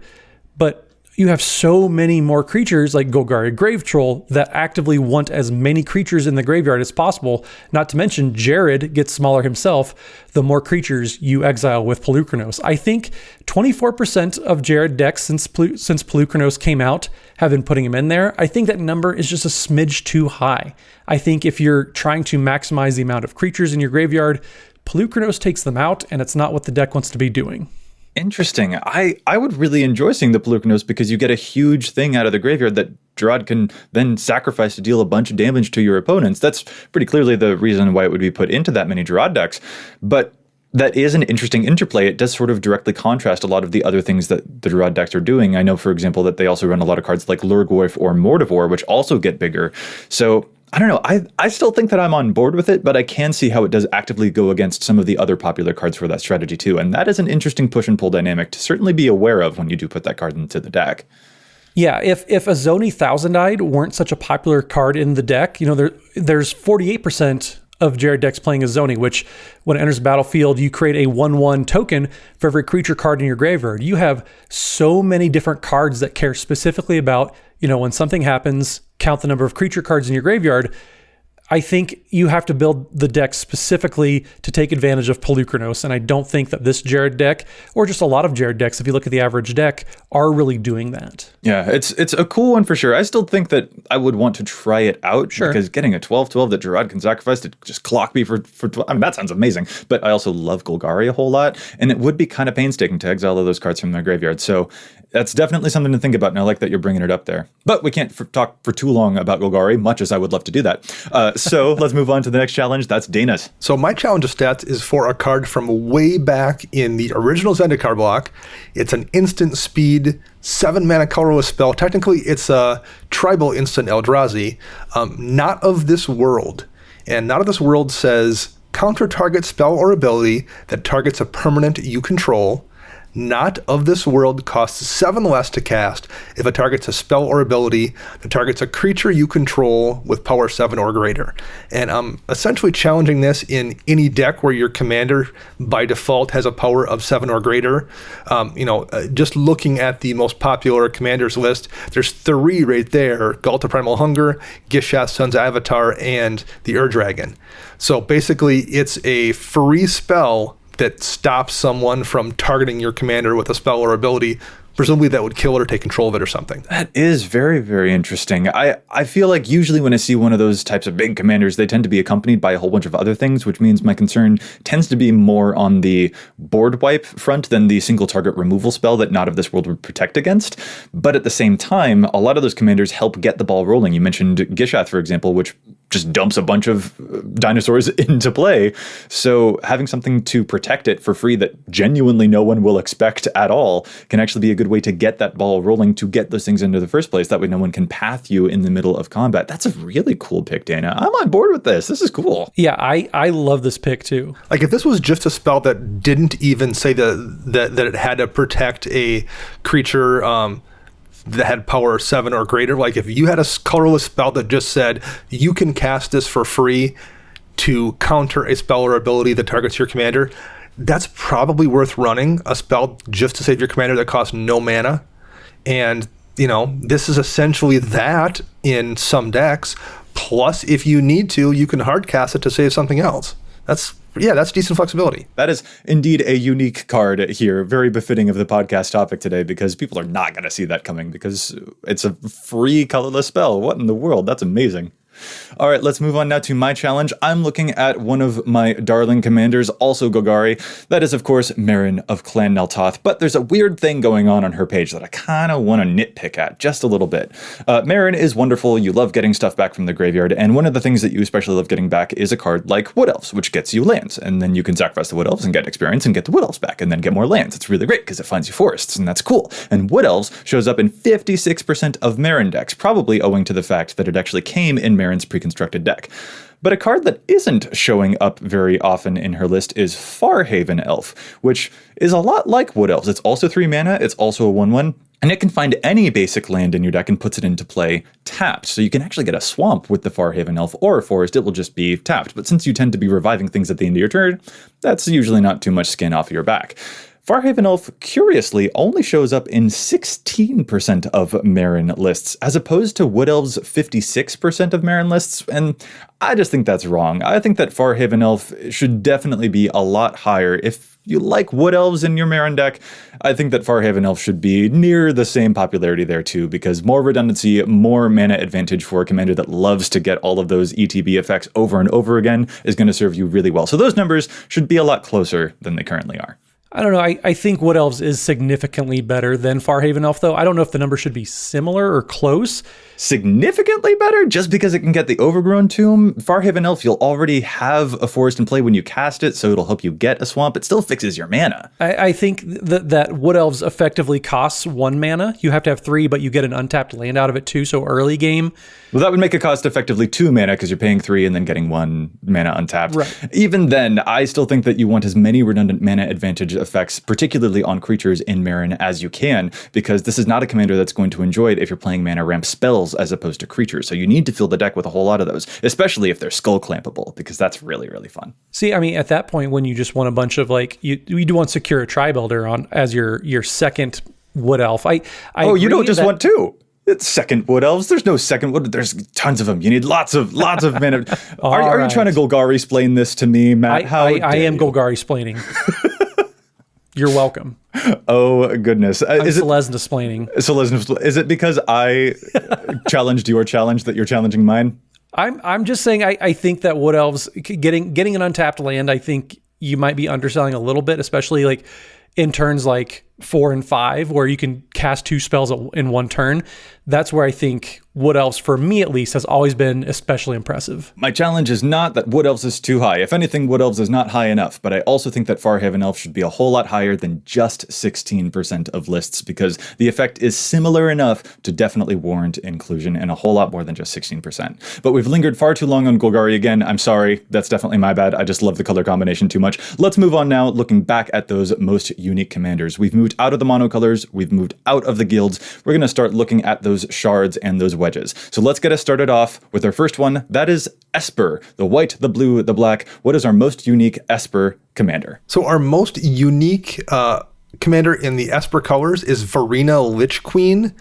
But you have so many more creatures like Golgari Grave Troll that actively want as many creatures in the graveyard as possible. Not to mention, Jared gets smaller himself the more creatures you exile with Polukranos. I think 24% of Jared decks since Polukranos came out have been putting him in there. I think that number is just a smidge too high. I think if you're trying to maximize the amount of creatures in your graveyard, Polukranos takes them out, and it's not what the deck wants to be doing. Interesting. I would really enjoy seeing the Polukranos because you get a huge thing out of the graveyard that Gerard can then sacrifice to deal a bunch of damage to your opponents. That's pretty clearly the reason why it would be put into that many Gerard decks. But that is an interesting interplay. It does sort of directly contrast a lot of the other things that the Gerard decks are doing. I know, for example, that they also run a lot of cards like Lurgoyf or Mordivore, which also get bigger. So I don't know. I still think that I'm on board with it, but I can see how it does actively go against some of the other popular cards for that strategy too. And that is an interesting push and pull dynamic to certainly be aware of when you do put that card into the deck. Yeah, if a Zoni Thousand-Eyed weren't such a popular card in the deck, there's 48% of Jared decks playing as Zoni, which when it enters the battlefield, you create a 1/1 token for every creature card in your graveyard. You have so many different cards that care specifically about, when something happens, count the number of creature cards in your graveyard. I think you have to build the deck specifically to take advantage of Polukranos, and I don't think that this Jared deck, or just a lot of Jared decks, if you look at the average deck, are really doing that. Yeah, it's a cool one for sure. I still think that I would want to try it out, because getting a 12/12 that Gerard can sacrifice to just clock me for 12, that sounds amazing. But I also love Golgari a whole lot, and it would be kind of painstaking to exile all those cards from their graveyard. So that's definitely something to think about, and I like that you're bringing it up there. But we can't talk for too long about Golgari, much as I would love to do that. So let's move on to the next challenge. That's Dana's. So my challenge of stats is for a card from way back in the original Zendikar block. It's an instant speed, 7 mana colorless spell. Technically, it's a tribal instant Eldrazi, not of this world. And not of this world says, counter target spell or ability that targets a permanent you control. not of this world costs 7 less to cast if it targets a spell or ability that targets a creature you control with power 7 or greater. And I'm essentially challenging this in any deck where your commander by default has a power of 7 or greater. Just looking at the most popular commanders list, there's 3 right there: Galta Primal Hunger, Gishath Sun's Avatar, and the Ur-Dragon. So basically, it's a free spell that stops someone from targeting your commander with a spell or ability, presumably that would kill it or take control of it or something. That is very, very interesting. I feel like usually when I see one of those types of big commanders, they tend to be accompanied by a whole bunch of other things, which means my concern tends to be more on the board wipe front than the single target removal spell that Not of This World would protect against. But at the same time, a lot of those commanders help get the ball rolling. You mentioned Gishath, for example, which just dumps a bunch of dinosaurs into play. So having something to protect it for free that genuinely no one will expect at all can actually be a good way to get that ball rolling, to get those things into the first place. That way no one can path you in the middle of combat. That's a really cool pick, Dana. I'm on board with this. This is cool. Yeah, I love this pick too. Like if this was just a spell that didn't even say that it had to protect a creature that had power 7 or greater, like if you had a colorless spell that just said you can cast this for free to counter a spell or ability that targets your commander, that's probably worth running a spell just to save your commander that costs no mana. And this is essentially that in some decks. Plus, if you need to, you can hard cast it to save something else. That's decent flexibility. That is indeed a unique card here, very befitting of the podcast topic today, because people are not going to see that coming because it's a free colorless spell. What in the world? That's amazing. All right, let's move on now to my challenge. I'm looking at one of my darling commanders, also Golgari. That is, of course, Marin of Clan Neltoth. But there's a weird thing going on her page that I kind of want to nitpick at just a little bit. Marin is wonderful. You love getting stuff back from the graveyard. And one of the things that you especially love getting back is a card like Wood Elves, which gets you lands. And then you can sacrifice the Wood Elves and get experience and get the Wood Elves back and then get more lands. It's really great because it finds you forests, and that's cool. And Wood Elves shows up in 56% of Marin decks, probably owing to the fact that it actually came in Marin's pre-constructed deck. But a card that isn't showing up very often in her list is Farhaven Elf, which is a lot like Wood Elves. It's also 3 mana, it's also a 1/1, and it can find any basic land in your deck and puts it into play tapped. So you can actually get a swamp with the Farhaven Elf or a forest, it will just be tapped. But since you tend to be reviving things at the end of your turn, that's usually not too much skin off your back. Farhaven Elf, curiously, only shows up in 16% of Marin lists, as opposed to Wood Elf's 56% of Marin lists, and I just think that's wrong. I think that Farhaven Elf should definitely be a lot higher. If you like Wood Elves in your Marin deck, I think that Farhaven Elf should be near the same popularity there too, because more redundancy, more mana advantage for a commander that loves to get all of those ETB effects over and over again is going to serve you really well. So those numbers should be a lot closer than they currently are. I don't know. I think Wood Elves is significantly better than Farhaven Elf, though. I don't know if the number should be similar or close. Significantly better just because it can get the Overgrown Tomb. Farhaven Elf, you'll already have a forest in play when you cast it, so it'll help you get a swamp. It still fixes your mana. I think that Wood Elves effectively costs 1 mana. You have to have 3, but you get an untapped land out of it too, so early game. Well, that would make it cost effectively 2 mana because you're paying 3 and then getting 1 mana untapped. Right. Even then, I still think that you want as many redundant mana advantage effects, particularly on creatures in Marin, as you can, because this is not a commander that's going to enjoy it if you're playing mana ramp spells as opposed to creatures. So you need to fill the deck with a whole lot of those, especially if they're skull clampable, because that's really, really fun. See, I mean, at that point, when you just want a bunch of you do want Secure a Tri-Builder on as your second Wood Elf. You don't just want 2. It's second Wood Elves. There's no second Wood. There's tons of them. You need lots of mana. Are you trying to Golgari-splain this to me, Matt? I am Golgari-splaining. You're welcome. Oh, goodness. Is it Selesnya-splaining? Is it because I challenged your challenge that you're challenging mine? I'm just saying I think that Wood Elves, getting an untapped land, I think you might be underselling a little bit, especially in turns 4 and 5, where you can cast 2 spells in one turn. That's where I think Wood Elves, for me at least, has always been especially impressive. My challenge is not that Wood Elves is too high. If anything, Wood Elves is not high enough, but I also think that Farhaven Elf should be a whole lot higher than just 16% of lists, because the effect is similar enough to definitely warrant inclusion and a whole lot more than just 16%. But we've lingered far too long on Golgari again. I'm sorry. That's definitely my bad. I just love the color combination too much. Let's move on now, looking back at those most unique commanders. We've moved moved out of the monocolors. We've moved out of the guilds. We're going to start looking at those shards and those wedges. So let's get us started off with our first one. That is Esper, the white, the blue, the black. What is our most unique Esper commander? So our most unique commander in the Esper colors is Varina Lich Queen.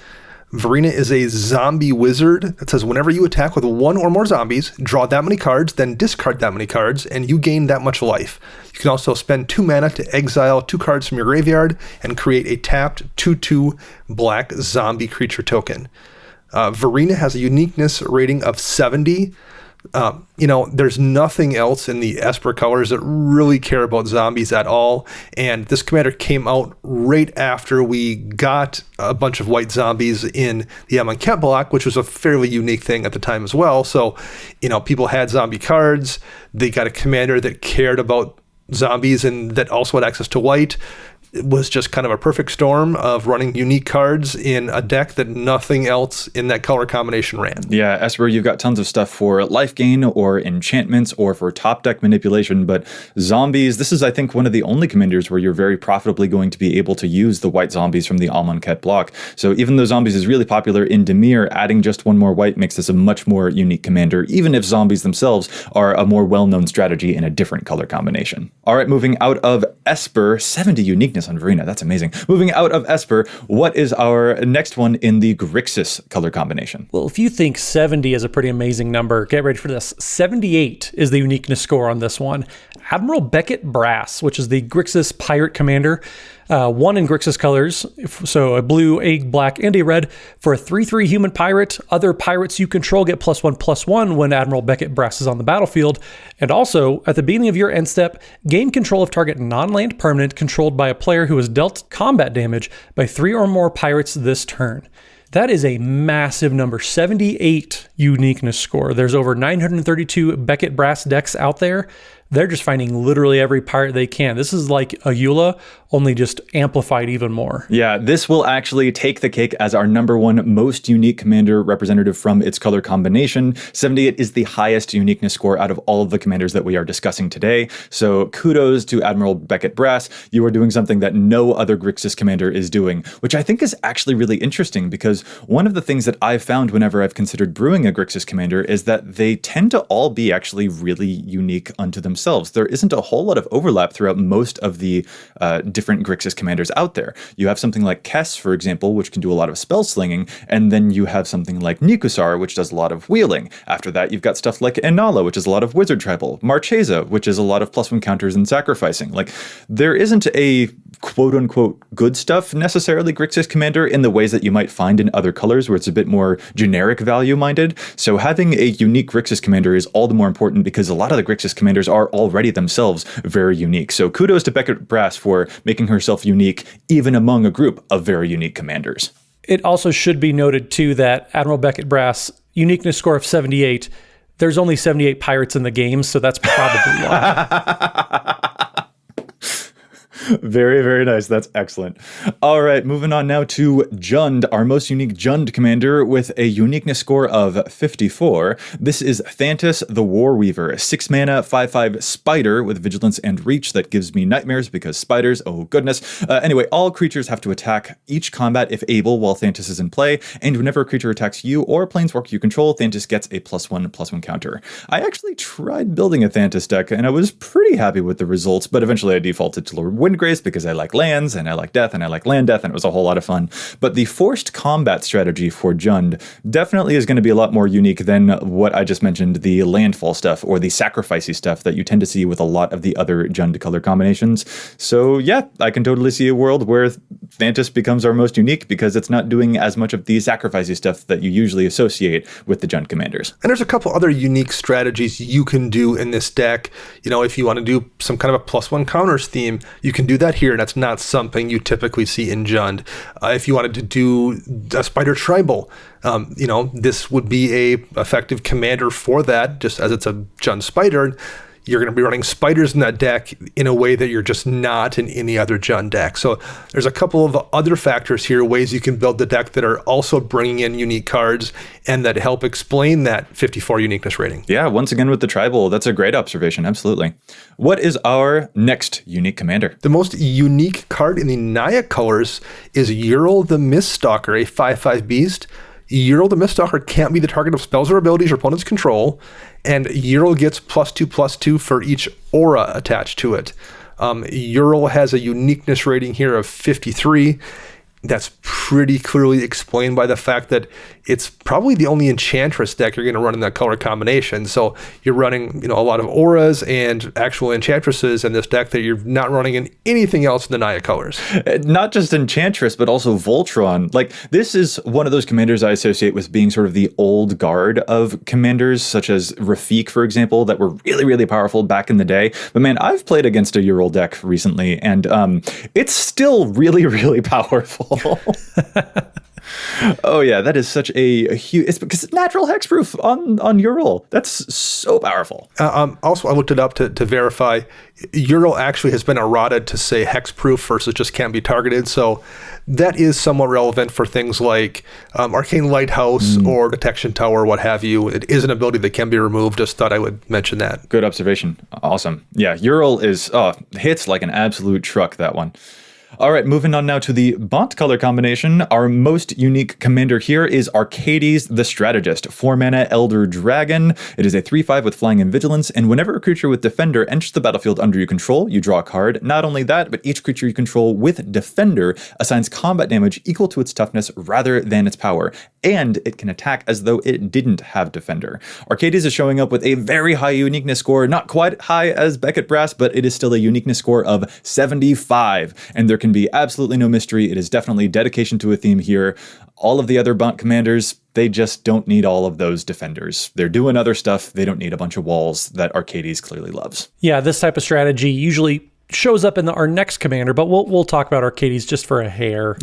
Varina is a zombie wizard that says whenever you attack with one or more zombies, draw that many cards, then discard that many cards, and you gain that much life. You can also spend 2 mana to exile 2 cards from your graveyard and create a tapped 2/2 black zombie creature token. Varina has a uniqueness rating of 70. There's nothing else in the Esper colors that really care about zombies at all. And this commander came out right after we got a bunch of white zombies in the Amonkhet block, which was a fairly unique thing at the time as well. So, people had zombie cards. They got a commander that cared about zombies and that also had access to white. It was just kind of a perfect storm of running unique cards in a deck that nothing else in that color combination ran. Yeah, Esper, you've got tons of stuff for life gain or enchantments or for top deck manipulation, but zombies, this is, I think, one of the only commanders where you're very profitably going to be able to use the white zombies from the Amonkhet block. So even though zombies is really popular in Dimir, adding just one more white makes this a much more unique commander, even if zombies themselves are a more well-known strategy in a different color combination. All right, moving out of Esper, 70 uniqueness on Varina. That's amazing. Moving out of Esper, what is our next one in the Grixis color combination? Well, if you think 70 is a pretty amazing number, get ready for this. 78 is the uniqueness score on this one. Admiral Beckett Brass, which is the Grixis pirate commander, 1 in Grixis colors, so a blue, a black, and a red. For a 3/3 human pirate, other pirates you control get +1/+1 when Admiral Beckett Brass is on the battlefield. And also, at the beginning of your end step, gain control of target non-land permanent controlled by a player who has dealt combat damage by 3 or more pirates this turn. That is a massive number, 78 uniqueness score. There's over 932 Beckett Brass decks out there. They're just finding literally every pirate they can. This is like a EULA, only just amplified even more. Yeah, this will actually take the cake as our number 1 most unique commander representative from its color combination. 78 is the highest uniqueness score out of all of the commanders that we are discussing today. So kudos to Admiral Beckett Brass. You are doing something that no other Grixis commander is doing, which I think is actually really interesting because one of the things that I've found whenever I've considered brewing a Grixis commander is that they tend to all be actually really unique unto themselves. There isn't a whole lot of overlap throughout most of the different Grixis commanders out there. You have something like Kess, for example, which can do a lot of spell slinging, and then you have something like Nikusar, which does a lot of wheeling. After that, you've got stuff like Inala, which is a lot of wizard tribal, Marchesa, which is a lot of +1 counters and sacrificing. Like, there isn't a quote-unquote good stuff necessarily Grixis commander in the ways that you might find in other colors where it's a bit more generic value-minded. So having a unique Grixis commander is all the more important because a lot of the Grixis commanders are already themselves very unique. So kudos to Beckett Brass for making herself unique even among a group of very unique commanders. It also should be noted too that Admiral Beckett Brass, uniqueness score of 78, there's only 78 pirates in the game, so that's probably why. Very, very nice. That's excellent. All right, moving on now to Jund, our most unique Jund commander with a uniqueness score of 54. This is Thantis the War Weaver, a 6 mana, 5/5 spider with vigilance and reach that gives me nightmares because spiders, oh goodness. Anyway, all creatures have to attack each combat if able while Thantis is in play, and whenever a creature attacks you or a planeswalker you control, Thantis gets a +1/+1 counter. I actually tried building a Thantis deck and I was pretty happy with the results, but eventually I defaulted to Lord Windgrace because I like lands and I like death and I like land death and it was a whole lot of fun. But the forced combat strategy for Jund definitely is going to be a lot more unique than what I just mentioned, the landfall stuff or the sacrificey stuff that you tend to see with a lot of the other Jund color combinations. So yeah, I can totally see a world where Thantis becomes our most unique because it's not doing as much of the sacrificey stuff that you usually associate with the Jund commanders. And there's a couple other unique strategies you can do in this deck. If you want to do some kind of a +1 counters theme, you can do that here. That's not something you typically see in Jund. If you wanted to do a spider tribal, this would be a effective commander for that, just as it's a Jund spider. you're going to be running spiders in that deck in a way that you're just not in any other Jund deck. So there's a couple of other factors here, ways you can build the deck that are also bringing in unique cards and that help explain that 54 uniqueness rating. Yeah, once again with the tribal, that's a great observation. Absolutely. What is our next unique commander? The most unique card in the Naya colors is Ural the Miststalker, a 5/5 beast. Ural the Miststalker can't be the target of spells or abilities your opponents control, and Ural gets +2/+2 for each aura attached to it. Ural has a uniqueness rating here of 53. That's pretty clearly explained by the fact that it's probably the only Enchantress deck you're going to run in that color combination. So you're running, a lot of auras and actual Enchantresses in this deck that you're not running in anything else in the Naya colors. Not just Enchantress, but also Voltron. Like, this is one of those commanders I associate with being sort of the old guard of commanders, such as Rafik, for example, that were really, really powerful back in the day. But man, I've played against a Ural deck recently, and it's still really, really powerful. Oh yeah, that is such a huge. It's because it's natural hexproof on Ural. That's so powerful. Also, I looked it up to verify. Ural actually has been errated to say hexproof versus just can't be targeted. So that is somewhat relevant for things like Arcane Lighthouse or Detection Tower, what have you. It is an ability that can be removed. Just thought I would mention that. Good observation. Awesome. Yeah, Ural is hits like an absolute truck, that one. All right, moving on now to the Bont color combination. Our most unique commander here is Arcades the Strategist, 4-mana Elder Dragon. It is a 3/5 with Flying and Vigilance, and whenever a creature with Defender enters the battlefield under your control, you draw a card. Not only that, but each creature you control with Defender assigns combat damage equal to its toughness rather than its power, and it can attack as though it didn't have Defender. Arcades is showing up with a very high uniqueness score, not quite high as Beckett Brass, but it is still a uniqueness score of 75, and there can be absolutely no mystery. It is definitely dedication to a theme here. All of the other Bont commanders, they just don't need all of those defenders. They're doing other stuff. They don't need a bunch of walls that Arcades clearly loves. Yeah, this type of strategy usually shows up in our next commander, but we'll talk about Arcades just for a hair.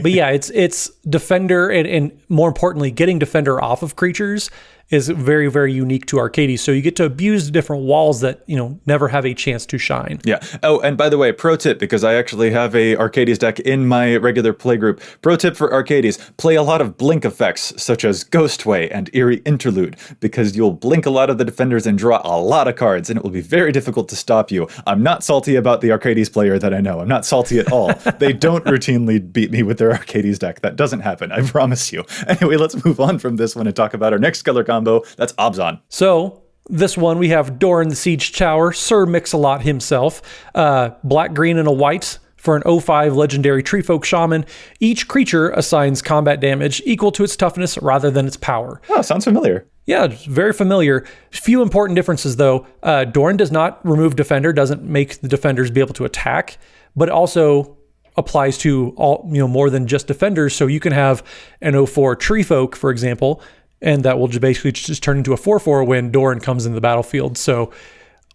But yeah, it's Defender, and more importantly, getting Defender off of creatures is very, very unique to Arcades. So you get to abuse different walls that, never have a chance to shine. Yeah. Oh, and by the way, pro tip, because I actually have a Arcades deck in my regular play group. Pro tip for Arcades, play a lot of blink effects, such as Ghostway and Eerie Interlude, because you'll blink a lot of the defenders and draw a lot of cards, and it will be very difficult to stop you. I'm not salty about the Arcades player that I know. I'm not salty at all. They don't routinely beat me with their Arcades deck. That doesn't happen, I promise you. Anyway, let's move on from this one and talk about our next color combo. That's Obzon. So this one, we have Doran the Siege Tower, Sir Mix-a-Lot himself, black, green, and a white for an 0/5 legendary Treefolk Shaman. Each creature assigns combat damage equal to its toughness rather than its power. Oh, sounds familiar. Yeah, it's very familiar. Few important differences, though. Doran does not remove Defender, doesn't make the defenders be able to attack, but it also applies to all, more than just defenders. So you can have an 0/4 Treefolk, for example, and that will basically just turn into a 4/4 when Doran comes into the battlefield. So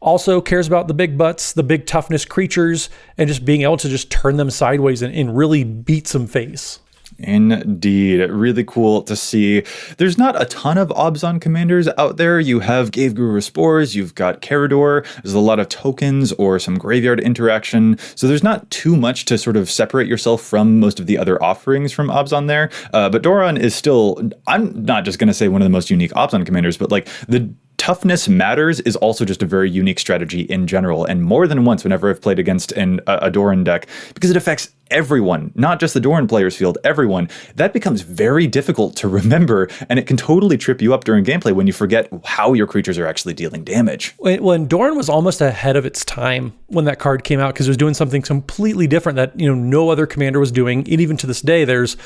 also cares about the big butts, the big toughness creatures, and just being able to just turn them sideways and really beat some face. Indeed. Really cool to see. There's not a ton of Obzon commanders out there. You have Gave-Guru Spores, you've got Carador, there's a lot of tokens or some graveyard interaction. So there's not too much to sort of separate yourself from most of the other offerings from Obzon there. But Doran is still, I'm not just going to say one of the most unique Obzon commanders, but like the Toughness Matters is also just a very unique strategy in general, and more than once whenever I've played against a Doran deck, because it affects everyone, not just the Doran player's field, everyone. That becomes very difficult to remember, and it can totally trip you up during gameplay when you forget how your creatures are actually dealing damage. When Doran was almost ahead of its time when that card came out, because it was doing something completely different that no other commander was doing, and even to this day, there's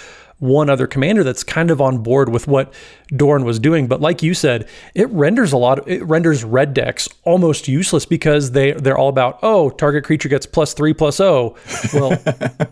one other commander that's kind of on board with what Doran was doing. But like you said, it renders red decks almost useless because they're all about, target creature gets +3/+0. Well,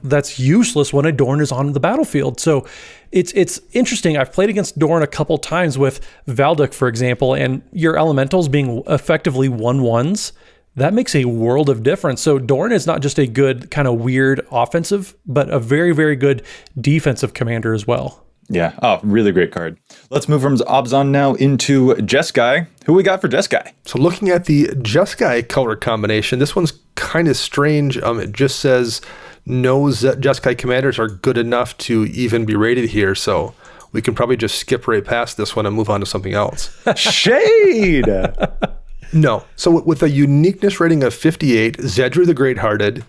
that's useless when a Doran is on the battlefield. So it's interesting. I've played against Doran a couple times with Valduk, for example, and your elementals being effectively 1/1s. That makes a world of difference. So Doran is not just a good kind of weird offensive, but a very, very good defensive commander as well. Yeah. Oh, really great card. Let's move from Obzon now into Jeskai. Who we got for Jeskai? So looking at the Jeskai color combination, this one's kind of strange. It just says no Jeskai commanders are good enough to even be rated here. So we can probably just skip right past this one and move on to something else. Shade! No. So with a uniqueness rating of 58, Zedru the Greathearted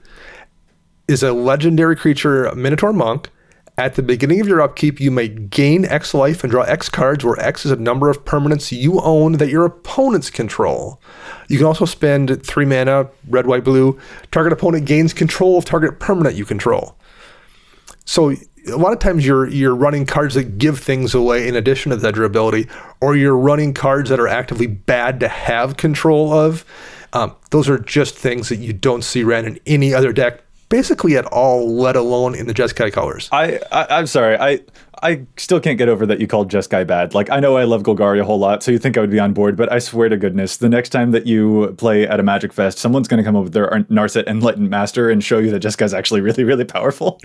is a legendary creature, Minotaur Monk. At the beginning of your upkeep, you may gain X life and draw X cards, where X is a number of permanents you own that your opponents control. You can also spend 3 mana, red, white, blue. Target opponent gains control of target permanent you control. So a lot of times you're running cards that give things away in addition to the Zedru ability, or you're running cards that are actively bad to have control of. Those are just things that you don't see ran in any other deck, basically at all, let alone in the Jeskai colors. I'm sorry. I still can't get over that you called Jeskai bad. Like, I know I love Golgari a whole lot, so you think I would be on board, but I swear to goodness, the next time that you play at a Magic Fest, someone's going to come up with their Narset Enlightened Master and show you that Jeskai's actually really, really powerful.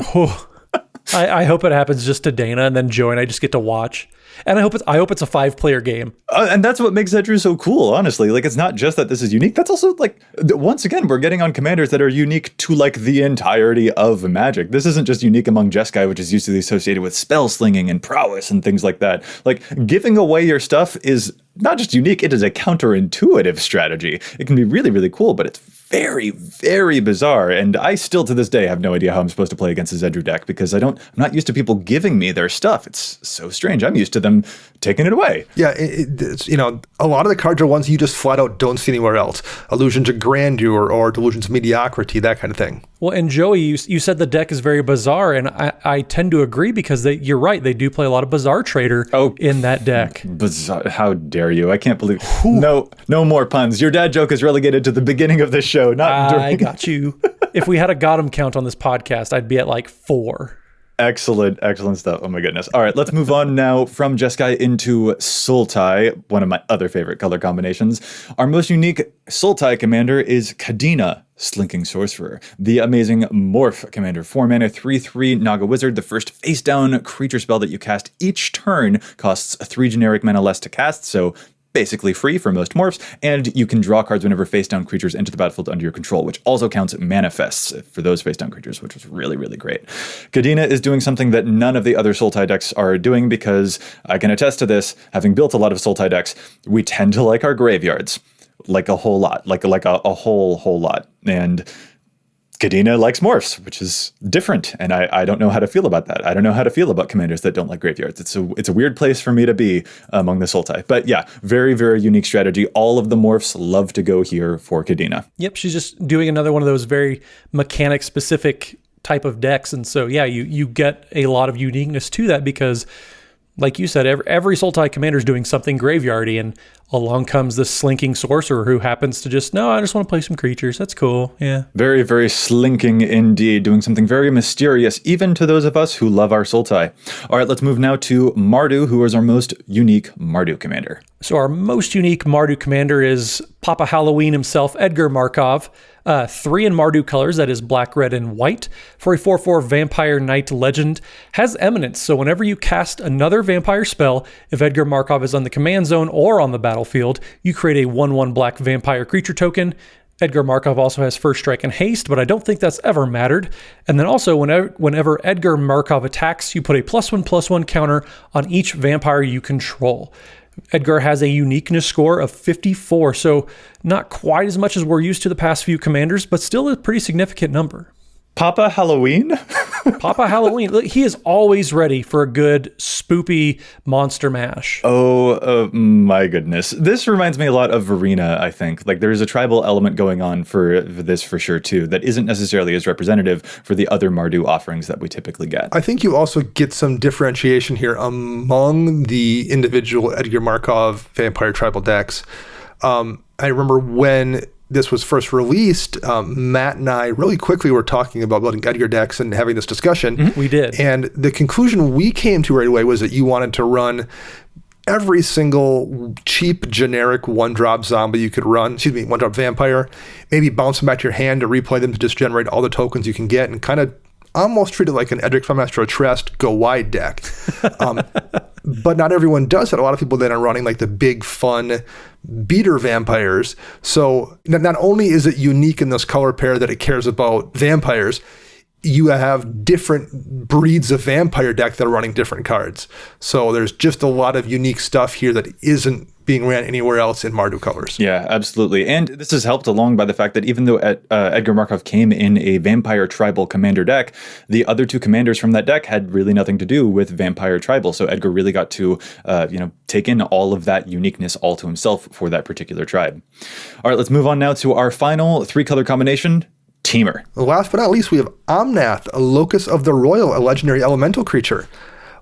I hope it happens just to Dana, and then Joe and I just get to watch. And I hope it's a 5-player game. And that's what makes Zedru so cool, honestly. Like, it's not just that this is unique. That's also, like, once again, we're getting on commanders that are unique to, like, the entirety of Magic. This isn't just unique among Jeskai, which is usually associated with spell slinging and prowess and things like that. Like, giving away your stuff is not just unique, it is a counterintuitive strategy. It can be really, really cool, but it's very, very bizarre. And I still, to this day, have no idea how I'm supposed to play against a Zedru deck, because I'm not used to people giving me their stuff. It's so strange. I'm used to them taking it away. Yeah, it's, a lot of the cards are ones you just flat out don't see anywhere else. Illusion to Grandeur or Delusions of Mediocrity, that kind of thing. Well, and Joey, you said the deck is very bizarre, and I tend to agree, because you're right. They do play a lot of Bizarre Trader in that deck. Bizarre. How dare you? I can't believe. No more puns. Your dad joke is relegated to the beginning of the show, not during. I got you. If we had a Gotham count on this podcast, I'd be at like 4. Excellent stuff. Oh my goodness. All right, let's move on now from Jeskai into Sultai, one of my other favorite color combinations. Our most unique Sultai commander is Kadena, Slinking Sorcerer, the amazing Morph commander. 4 mana, 3/3 Naga Wizard. The first face down creature spell that you cast each turn costs 3 generic mana less to cast, so basically free for most morphs, and you can draw cards whenever face-down creatures enter the battlefield under your control, which also counts manifests for those face-down creatures, which was really, really great. Kadena is doing something that none of the other Sultai decks are doing, because I can attest to this, having built a lot of Sultai decks, we tend to like our graveyards, like a whole lot, like a whole lot, and Kadena likes morphs, which is different, and I don't know how to feel about that. I don't know how to feel about commanders that don't like graveyards. It's a weird place for me to be among the Sultai. But yeah, very, very unique strategy. All of the morphs love to go here for Kadena. Yep, she's just doing another one of those very mechanic-specific type of decks, and so yeah, you get a lot of uniqueness to that, because like you said, every Sultai commander is doing something graveyardy, and along comes this Slinking Sorcerer who happens to I just want to play some creatures. That's cool. Yeah. Very, very slinking indeed, doing something very mysterious, even to those of us who love our Sultai. All right, let's move now to Mardu, who is our most unique Mardu commander. So our most unique Mardu commander is Papa Halloween himself, Edgar Markov. 3 in Mardu colors, that is black, red, and white, for a 4/4 Vampire Knight legend. Has Eminence, so whenever you cast another vampire spell, if Edgar Markov is on the command zone or on the battlefield, you create a 1/1 black vampire creature token. Edgar Markov also has First Strike and Haste, but I don't think that's ever mattered. And then also, whenever Edgar Markov attacks, you put a +1/+1 counter on each vampire you control. Edgar has a uniqueness score of 54, so not quite as much as we're used to the past few commanders, but still a pretty significant number. Papa Halloween? Papa Halloween. Look, he is always ready for a good, spoopy monster mash. Oh, my goodness. This reminds me a lot of Verena, I think. Like, there's a tribal element going on for this for sure, too, that isn't necessarily as representative for the other Mardu offerings that we typically get. I think you also get some differentiation here among the individual Edgar Markov vampire tribal decks. I remember when this was first released, Matt and I really quickly were talking about building Edgar decks and having this discussion. Mm-hmm. We did. And the conclusion we came to right away was that you wanted to run every single cheap, generic one-drop zombie you could run, one-drop vampire, maybe bounce them back to your hand to replay them to just generate all the tokens you can get, and kind of almost treat it like an Edric Master of Trest go wide deck. But not everyone does it. A lot of people then are running like the big fun beater vampires. So not only is it unique in this color pair that it cares about vampires, you have different breeds of vampire deck that are running different cards. So there's just a lot of unique stuff here that isn't being ran anywhere else in Mardu colors. Yeah, absolutely. And this is helped along by the fact that even though Edgar Markov came in a vampire tribal commander deck, the other two commanders from that deck had really nothing to do with vampire tribal. So Edgar really got to take in all of that uniqueness all to himself for that particular tribe. All right, let's move on now to our final 3-color combination, Temur. Last but not least, we have Omnath, a Locus of the Royal, a legendary elemental creature.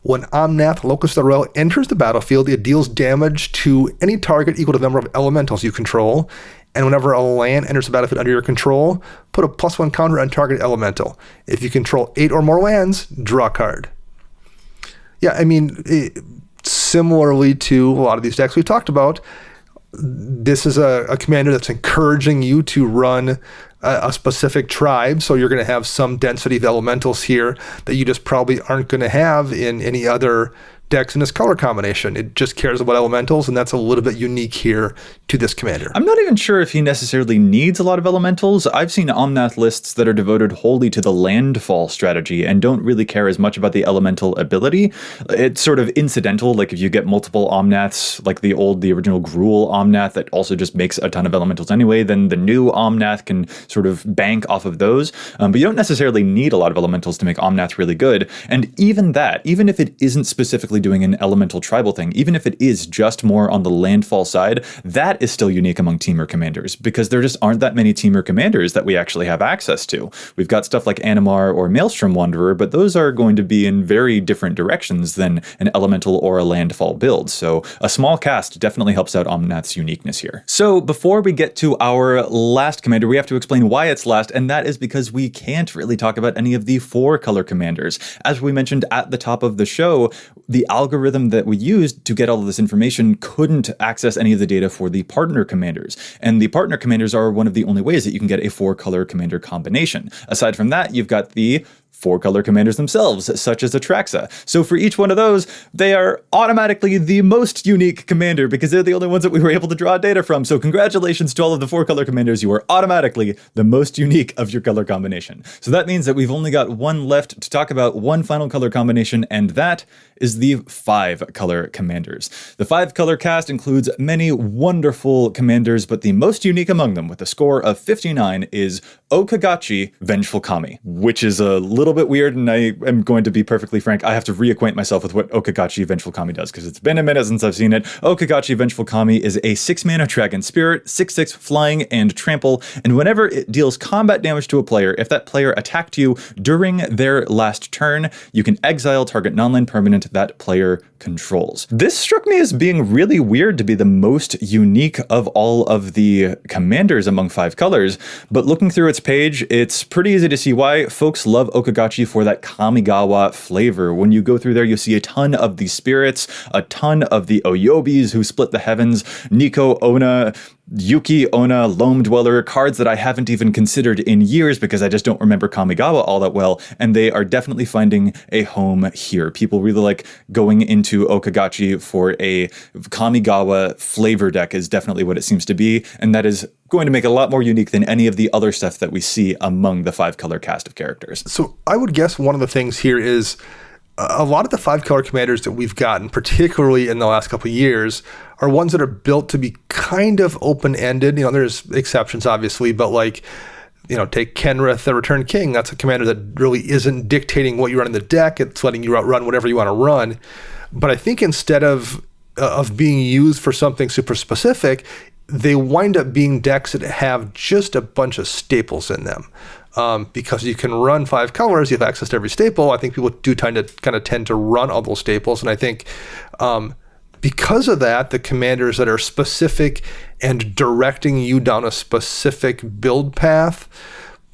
When Omnath, Locus of the Royal, enters the battlefield, it deals damage to any target equal to the number of elementals you control. And whenever a land enters the battlefield under your control, put a +1 counter on target elemental. If you control 8 or more lands, draw a card. Yeah, I mean, similarly to a lot of these decks we've talked about, this is a commander that's encouraging you to run a specific tribe, so you're going to have some density of elementals here that you just probably aren't going to have in any other decks in this color combination. It just cares about elementals, and that's a little bit unique here to this commander. I'm not even sure if he necessarily needs a lot of elementals. I've seen Omnath lists that are devoted wholly to the landfall strategy and don't really care as much about the elemental ability. It's sort of incidental, like if you get multiple Omnaths, like the original Gruul Omnath that also just makes a ton of elementals anyway, then the new Omnath can sort of bank off of those. But you don't necessarily need a lot of elementals to make Omnath really good. And even that, even if it isn't specifically doing an elemental tribal thing, even if it is just more on the landfall side, that is still unique among Temur commanders, because there just aren't that many Temur commanders that we actually have access to. We've got stuff like Animar or Maelstrom Wanderer, but those are going to be in very different directions than an elemental or a landfall build. So a small cast definitely helps out Omnath's uniqueness here. So before we get to our last commander, we have to explain why it's last, and that is because we can't really talk about any of the 4-color commanders. As we mentioned at the top of the show, the algorithm that we used to get all of this information couldn't access any of the data for the partner commanders. And the partner commanders are one of the only ways that you can get a 4-color commander combination. Aside from that, you've got the 4-color commanders themselves, such as Atraxa. So for each one of those, they are automatically the most unique commander because they're the only ones that we were able to draw data from. So congratulations to all of the 4-color commanders. You are automatically the most unique of your color combination. So that means that we've only got one left to talk about, one final color combination, and that is the 5-color commanders. The 5-color cast includes many wonderful commanders, but the most unique among them, with a score of 59, is Okagachi Vengeful Kami, which is a little bit weird, and I am going to be perfectly frank, I have to reacquaint myself with what Okagachi Vengeful Kami does, because it's been a minute since I've seen it. Okagachi Vengeful Kami is a 6-mana dragon spirit, 6/6 flying and trample, and whenever it deals combat damage to a player, if that player attacked you during their last turn, you can exile target non-land permanent that player controls. This struck me as being really weird to be the most unique of all of the commanders among 5 colors, but looking through its page, it's pretty easy to see why folks love Okagachi for that Kamigawa flavor. When you go through there, you see a ton of the spirits, a ton of the Oyobis who split the heavens, Nico, Ona, Yuki, Ona, Loam Dweller, cards that I haven't even considered in years because I just don't remember Kamigawa all that well, and they are definitely finding a home here. People really like going into Okagachi for a Kamigawa flavor deck is definitely what it seems to be, and that is going to make it a lot more unique than any of the other stuff that we see among the 5-color cast of characters. So I would guess one of the things here is a lot of the 5-color commanders that we've gotten, particularly in the last couple of years, are ones that are built to be kind of open-ended. You know, there's exceptions, obviously, but like, you know, take Kenrith, the Returned King. That's a commander that really isn't dictating what you run in the deck. It's letting you outrun whatever you want to run. But I think instead of being used for something super specific, they wind up being decks that have just a bunch of staples in them. Because you can run 5 colors, you have access to every staple. I think people do kind of tend to run all those staples. And I think because of that, the commanders that are specific and directing you down a specific build path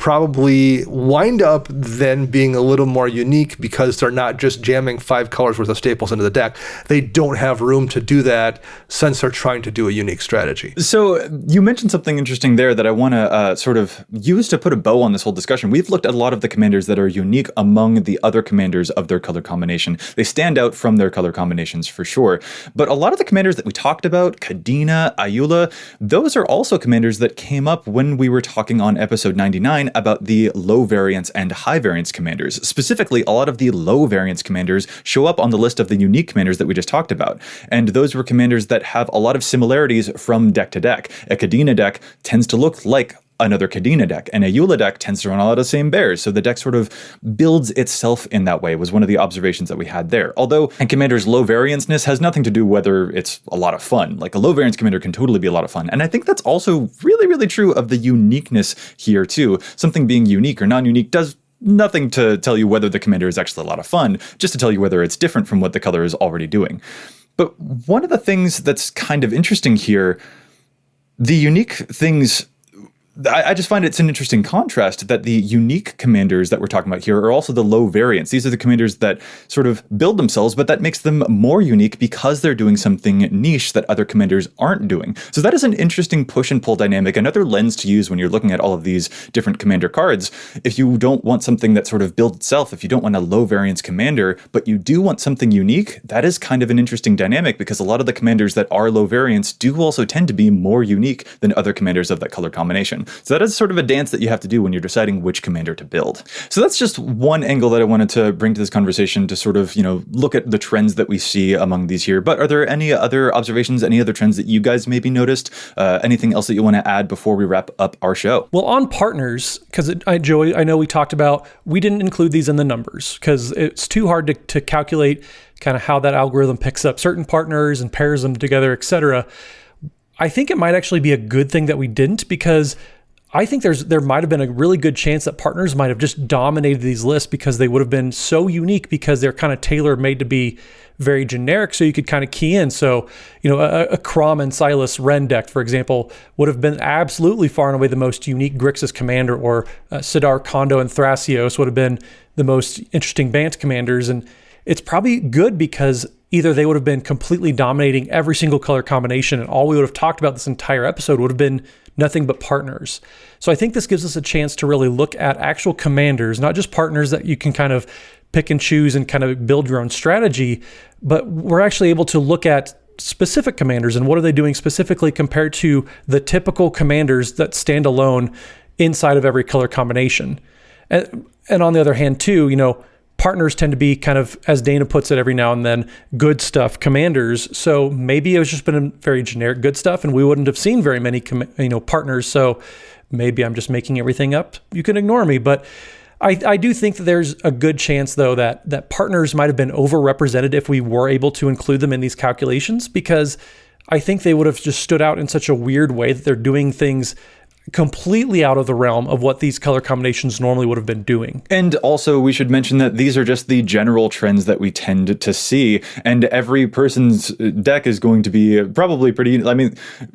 probably wind up then being a little more unique because they're not just jamming 5 colors worth of staples into the deck. They don't have room to do that since they're trying to do a unique strategy. So you mentioned something interesting there that I want to sort of use to put a bow on this whole discussion. We've looked at a lot of the commanders that are unique among the other commanders of their color combination. They stand out from their color combinations for sure. But a lot of the commanders that we talked about, Kadena, Ayula, those are also commanders that came up when we were talking on episode 99 about the low variance and high variance commanders. Specifically, a lot of the low variance commanders show up on the list of the unique commanders that we just talked about. And those were commanders that have a lot of similarities from deck to deck. A Kadena deck tends to look like another Kadena deck, and a Ayula deck tends to run a lot of the same bears, so the deck sort of builds itself in that way, was one of the observations that we had there. Although a commander's low variance-ness has nothing to do whether it's a lot of fun. Like, a low variance commander can totally be a lot of fun, and I think that's also really, really true of the uniqueness here too. Something being unique or non-unique does nothing to tell you whether the commander is actually a lot of fun, just to tell you whether it's different from what the color is already doing. But one of the things that's kind of interesting here, the unique things, I just find it's an interesting contrast that the unique commanders that we're talking about here are also the low variance. These are the commanders that sort of build themselves, but that makes them more unique because they're doing something niche that other commanders aren't doing. So that is an interesting push and pull dynamic, another lens to use when you're looking at all of these different commander cards. If you don't want something that sort of builds itself, if you don't want a low variance commander, but you do want something unique, that is kind of an interesting dynamic because a lot of the commanders that are low variance do also tend to be more unique than other commanders of that color combination. So that is sort of a dance that you have to do when you're deciding which commander to build. So that's just one angle that I wanted to bring to this conversation to sort of, look at the trends that we see among these here. But are there any other observations, any other trends that you guys maybe noticed? Anything else that you want to add before we wrap up our show? Well, on partners, because Joey, I know we talked about, we didn't include these in the numbers because it's too hard to calculate kind of how that algorithm picks up certain partners and pairs them together, etc. I think it might actually be a good thing that we didn't, because I think there might have been a really good chance that partners might have just dominated these lists because they would have been so unique because they're kind of tailor-made to be very generic, so you could kind of key in. So, a Crom and Silas Ren deck, for example, would have been absolutely far and away the most unique Grixis commander, or Sidar, Kondo, and Thrasios would have been the most interesting Bant commanders. And it's probably good because either they would have been completely dominating every single color combination, and all we would have talked about this entire episode would have been nothing but partners. So I think this gives us a chance to really look at actual commanders, not just partners that you can kind of pick and choose and kind of build your own strategy, but we're actually able to look at specific commanders and what are they doing specifically compared to the typical commanders that stand alone inside of every color combination. And on the other hand too, partners tend to be kind of, as Dana puts it every now and then, good stuff commanders. So maybe it was just been very generic good stuff and we wouldn't have seen very many partners. So maybe I'm just making everything up. You can ignore me. But I do think that there's a good chance, though, that partners might have been overrepresented if we were able to include them in these calculations, because I think they would have just stood out in such a weird way that they're doing things completely out of the realm of what these color combinations normally would have been doing. And also, we should mention that these are just the general trends that we tend to see, and every person's deck is going to be probably pretty,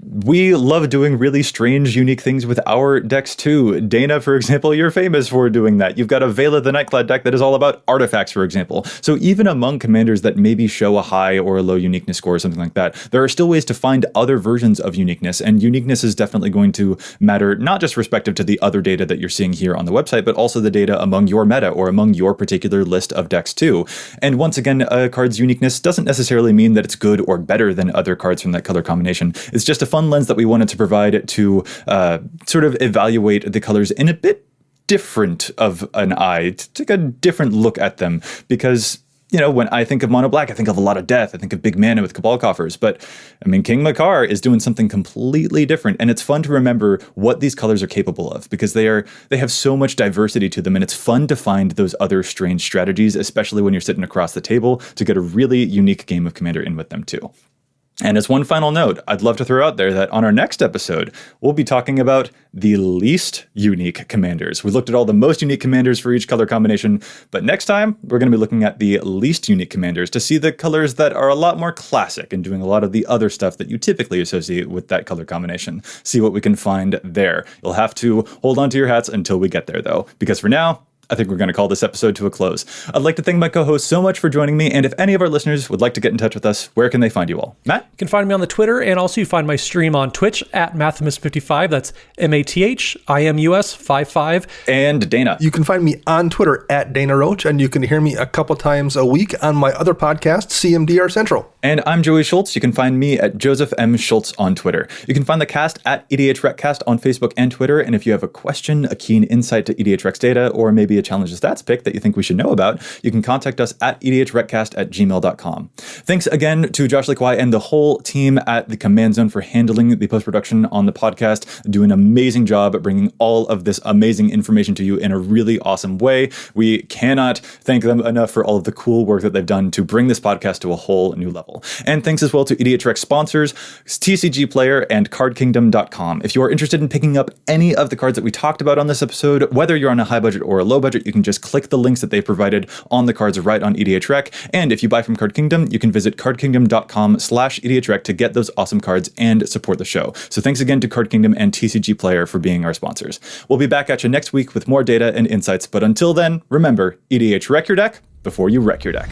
we love doing really strange, unique things with our decks too. Dana, for example, you're famous for doing that. You've got a Vela the Nightclad deck that is all about artifacts, for example. So even among commanders that maybe show a high or a low uniqueness score or something like that, there are still ways to find other versions of uniqueness, and uniqueness is definitely going to matter, not just respective to the other data that you're seeing here on the website, but also the data among your meta or among your particular list of decks too. And once again, a card's uniqueness doesn't necessarily mean that it's good or better than other cards from that color combination. It's just a fun lens that we wanted to provide to sort of evaluate the colors in a bit different of an eye, to take a different look at them, because when I think of mono black, I think of a lot of death. I think of big mana with Cabal Coffers. But, King Makar is doing something completely different. And it's fun to remember what these colors are capable of, because they have so much diversity to them. And it's fun to find those other strange strategies, especially when you're sitting across the table, to get a really unique game of Commander in with them too. And as one final note, I'd love to throw out there that on our next episode, we'll be talking about the least unique commanders. We looked at all the most unique commanders for each color combination, but next time we're going to be looking at the least unique commanders to see the colors that are a lot more classic and doing a lot of the other stuff that you typically associate with that color combination. See what we can find there. You'll have to hold on to your hats until we get there, though, because for now, I think we're going to call this episode to a close. I'd like to thank my co-host so much for joining me, and if any of our listeners would like to get in touch with us, where can they find you all? Matt? You can find me on the Twitter, and also you find my stream on Twitch at Mathimus55. That's MATHIMUS55. And Dana? You can find me on Twitter at Dana Roach, and you can hear me a couple times a week on my other podcast, CMDR Central. And I'm Joey Schultz. You can find me at Joseph M. Schultz on Twitter. You can find the cast at EDHRECast on Facebook and Twitter, and if you have a question, a keen insight to EDHREC's data, or maybe a challenge to stats pick that you think we should know about, you can contact us at edhrecast@gmail.com. Thanks again to Josh Lequai and the whole team at the Command Zone for handling the post-production on the podcast, doing an amazing job at bringing all of this amazing information to you in a really awesome way. We cannot thank them enough for all of the cool work that they've done to bring this podcast to a whole new level. And thanks as well to EDHREC sponsors, TCG Player and CardKingdom.com. If you are interested in picking up any of the cards that we talked about on this episode, whether you're on a high budget or a low budget, you can just click the links that they provided on the cards right on EDHREC. And if you buy from Card Kingdom, you can visit cardkingdom.com/EDHREC to get those awesome cards and support the show. So thanks again to Card Kingdom and TCG Player for being our sponsors. We'll be back at you next week with more data and insights. But until then, remember, EDHREC your deck before you wreck your deck.